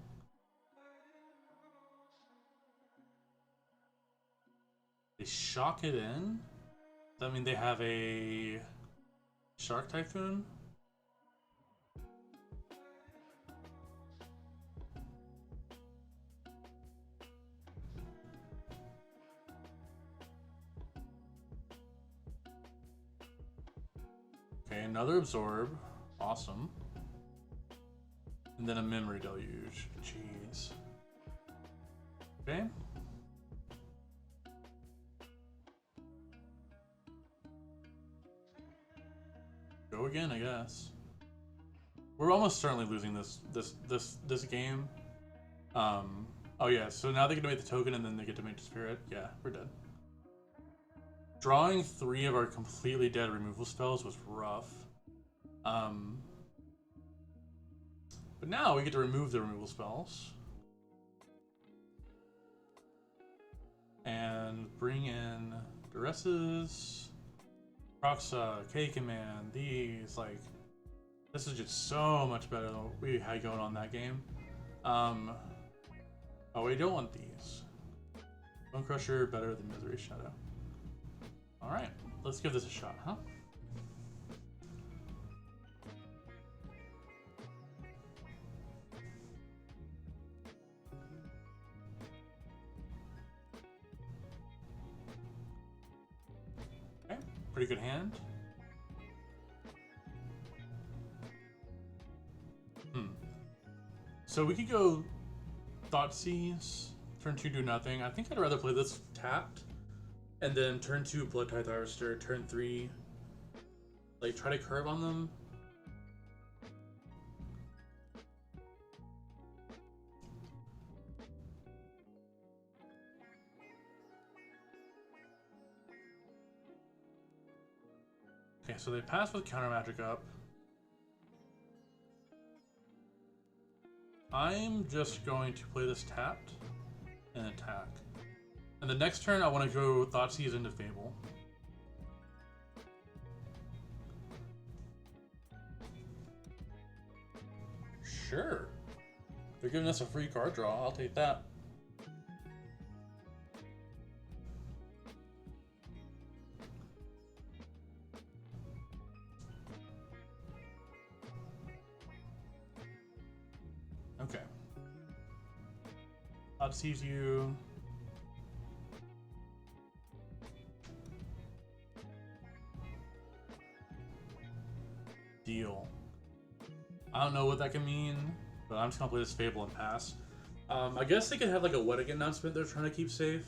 They shock it in? Does that mean they have a Shark Typhoon? Okay, another Absorb. Awesome. And then a Memory Deluge. Jeez. Okay. Go again, I guess. We're almost certainly losing this game. Oh yeah, so now they get to make the token and then they get to make the spirit. Yeah, we're dead. Drawing 3 of our completely dead removal spells was rough. But now we get to remove the removal spells. And bring in Duresses, Proxa, K-Command, these, like, this is just so much better than what we had going on that game. Oh, we don't want these. Bone Crusher, better than Misery Shadow. Alright, let's give this a shot, huh? Okay, pretty good hand. So we could go Thoughtseize, turn 2 do nothing. I think I'd rather play this tapped, and then turn 2 Blood Tithe Harvester, turn 3, like try to curve on them. Okay, so they pass with counter magic up. I'm just going to play this tapped and attack. And the next turn, I want to go Thoughtseize into Fable. Sure. They're giving us a free card draw. I'll take that. Okay. That sees you. Deal. I don't know what that can mean, but I'm just gonna play this Fable and pass. I guess they could have like a wedding announcement they're trying to keep safe.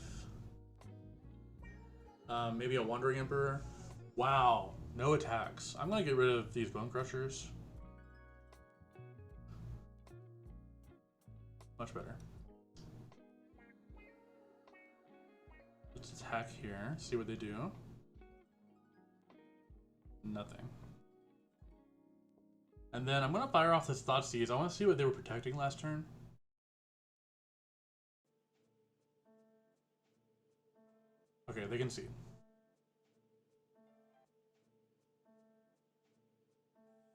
Maybe a Wandering Emperor. Wow, no attacks. I'm gonna get rid of these Bone Crushers. Much better. Let's attack here, see what they do. Nothing. And then I'm gonna fire off this Thoughtseize. I wanna see what they were protecting last turn. Okay, they can see.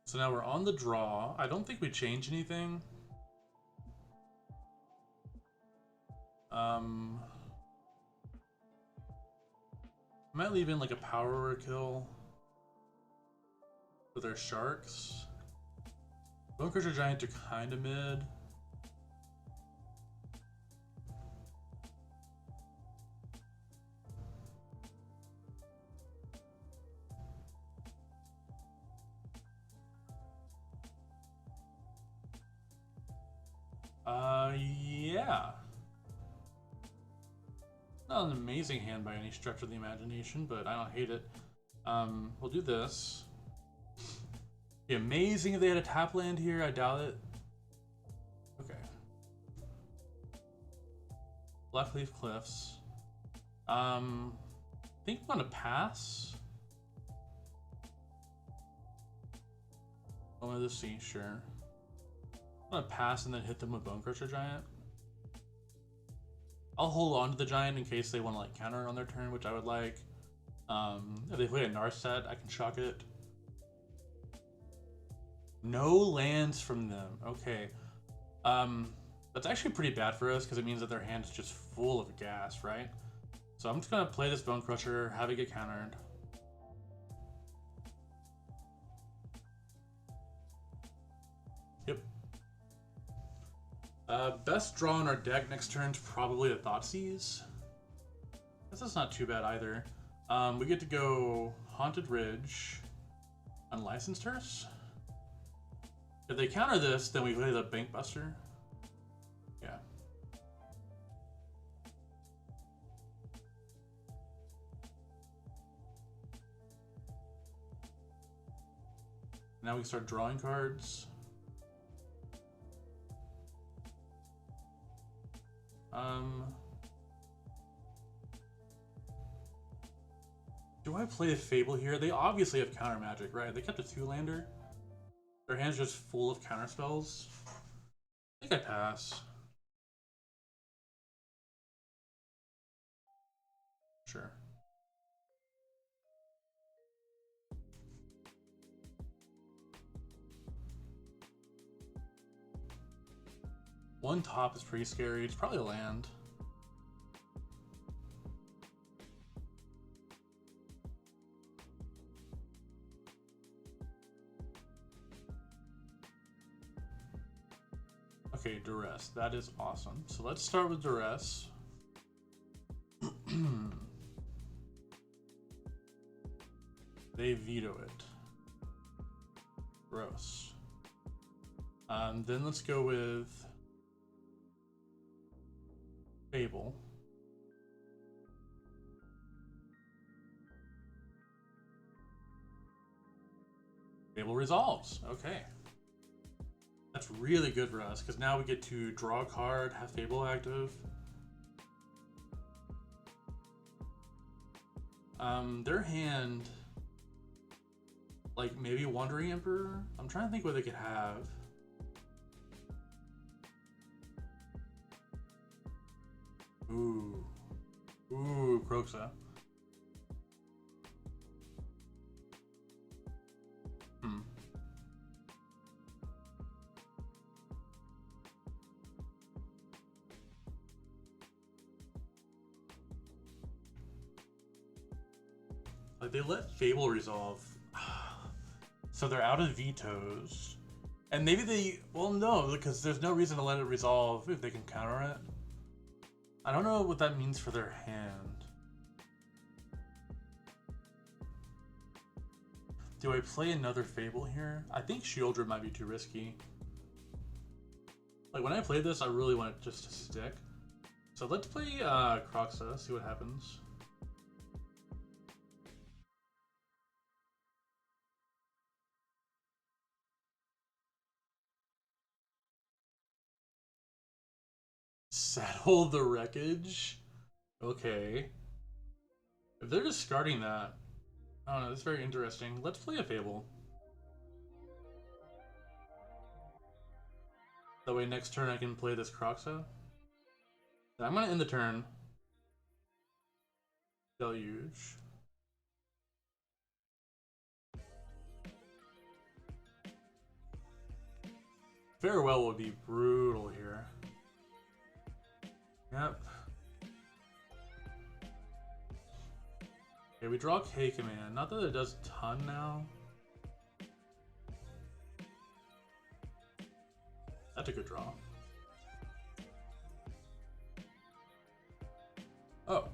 So now we're on the draw. I don't think we change anything. I might leave in like a power kill with our sharks. Bone Crusher Giant are kind of mid. Yeah. Not an amazing hand by any stretch of the imagination, but I don't hate it. We'll do this. Be amazing if they had a tap land here. I doubt it. Okay. Blackleaf Cliffs. I think I'm gonna pass. I wanted to see, sure. I'm gonna pass and then hit them with Bone Crusher Giant. I'll hold on to the Giant in case they want to like counter it on their turn, which I would like. If they play a Narset, I can shock it. No lands from them. Okay. That's actually pretty bad for us because it means that their hand is just full of gas, right? So I'm just gonna play this Bone Crusher, have it get countered. Yep. Best draw in our deck next turn is probably a Thoughtseize. Guess that's not too bad either. We get to go Haunted Ridge, Unlicensed Hearse. If they counter this, then we play the Bankbuster. Yeah. Now we can start drawing cards. Do I play a Fable here? They obviously have counter magic, right? They kept a 2-lander. Their hand's just full of counter spells. I think I pass. Sure. One top is pretty scary. It's probably a land. Okay, Duress. That is awesome. So let's start with Duress. They veto it. Gross. Then let's go with Fable. Fable resolves. Okay. That's really good for us, because now we get to draw a card, have Fable active. Their hand, like maybe Wandering Emperor? I'm trying to think what they could have. Ooh. Ooh, Kroxa. Like, they let Fable resolve. So they're out of vetoes. And maybe they, well, no, because there's no reason to let it resolve if they can counter it. I don't know what that means for their hand. Do I play another Fable here? I think Shieldred might be too risky. Like, when I played this, I really wanted just to stick. So let's play Croxa, see what happens. Settle the wreckage? Okay. If they're discarding that, I don't know, that's very interesting. Let's play a Fable. That way next turn I can play this Croxa. I'm gonna end the turn. Deluge. Farewell would be brutal here. Yep. Okay, we draw K command. Not that it does a ton now. That's a good draw. Oh.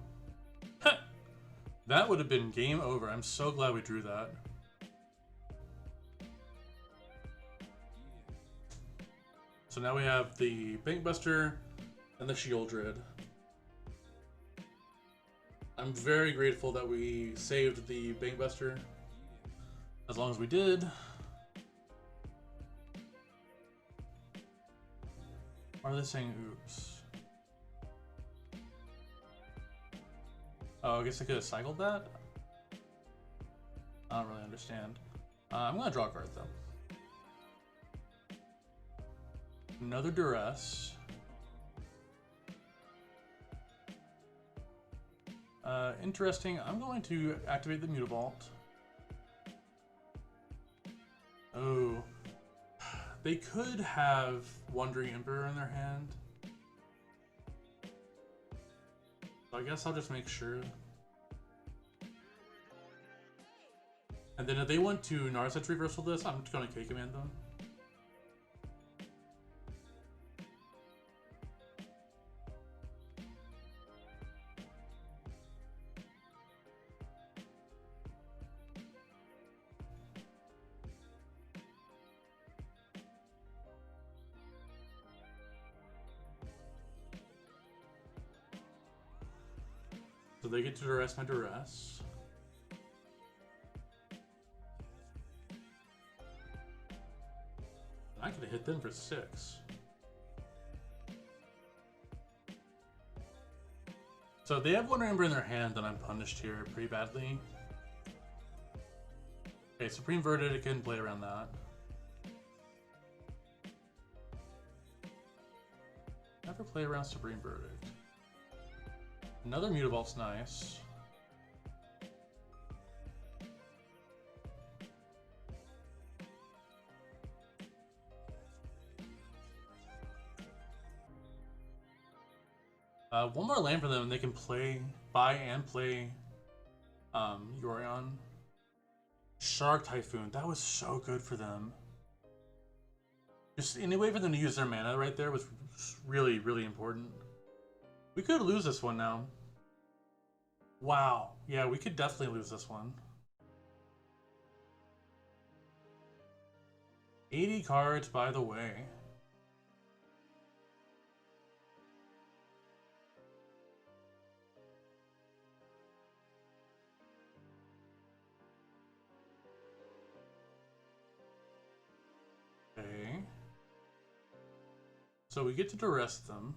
That would have been game over. I'm so glad we drew that. So now we have the Bankbuster and the Shieldred. I'm very grateful that we saved the Bankbuster as long as we did. Why are they saying oops? Oh, I guess I could have cycled that? I don't really understand. I'm gonna draw a card though. Another Duress. Interesting. I'm going to activate the Mutavault. Oh. They could have Wandering Emperor in their hand. So I guess I'll just make sure. And then if they want to Narset's reversal this, I'm just going to K-command them. So they get to duress my duress. I could have hit them for 6. So they have Wonder Ember in their hand, and I'm punished here pretty badly. Okay, Supreme Verdict, I can play around that. Never play around Supreme Verdict. Another Mutavault's nice. One more land for them, and they can buy and play Yorion. Shark Typhoon, that was so good for them. Just any way for them to use their mana right there was really, really important. We could lose this one now. Wow. Yeah, we could definitely lose this one. 80 cards, by the way. Okay. So we get to duress them.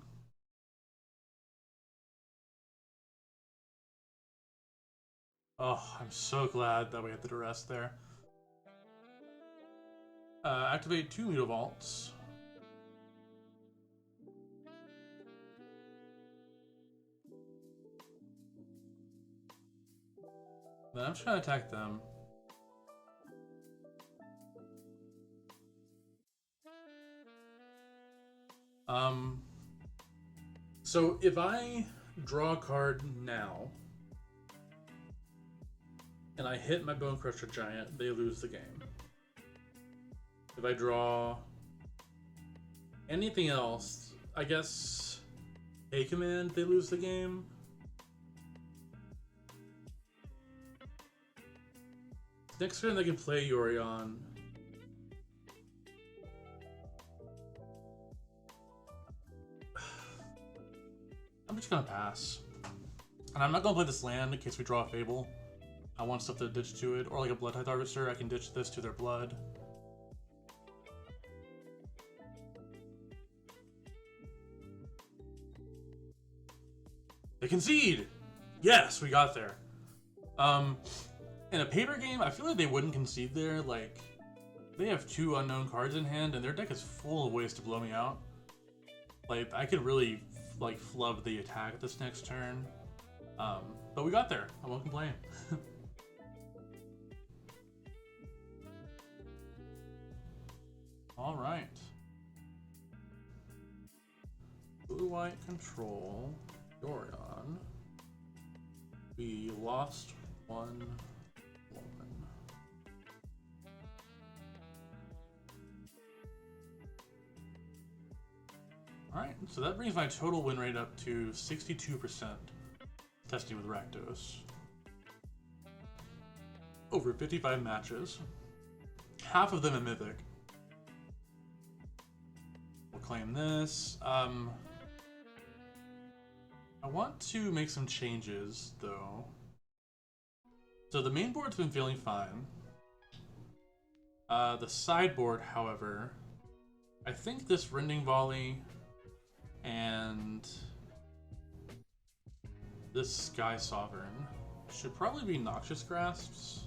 Oh, I'm so glad that we had the duress there. Activate 2 Mutavaults. Then I'm just gonna attack them. So if I draw a card now, and I hit my Bone Crusher Giant, they lose the game. If I draw anything else, I guess A command, they lose the game. Next turn they can play Yorion. I'm just gonna pass. And I'm not gonna play this land in case we draw a Fable. I want stuff to ditch to it, or like a Blood Tithe Harvester, I can ditch this to their blood. They concede! Yes, we got there. In a paper game, I feel like they wouldn't concede there. Like, they have 2 unknown cards in hand, and their deck is full of ways to blow me out. Like, I could really, like, flub the attack this next turn. But we got there. I won't complain. Alright. Blue-white control. Yorion. We lost 1-1. Alright, so that brings my total win rate up to 62%. Testing with Rakdos. Over 55 matches. Half of them in Mythic. We'll claim this. I want to make some changes, though. So the main board's been feeling fine. The sideboard, however, I think this Rending Volley and this Sky Sovereign should probably be Noxious Grasps.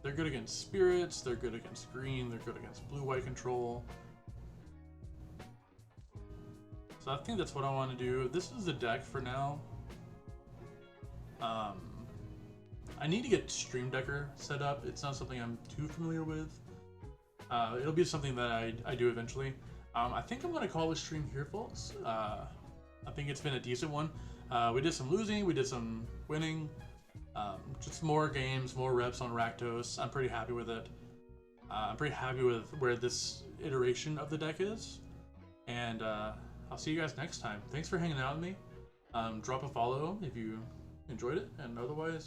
They're good against spirits, they're good against green, they're good against blue-white control. So I think that's what I want to do. This is the deck for now. I need to get Stream Decker set up. It's not something I'm too familiar with. It'll be something that I do eventually. I think I'm going to call this stream here, folks. I think it's been a decent one. We did some losing, we did some winning. Just more games, more reps on Rakdos. I'm pretty happy with it. I'm pretty happy with where this iteration of the deck is. And I'll see you guys next time. Thanks for hanging out with me. Drop a follow if you enjoyed it, and otherwise,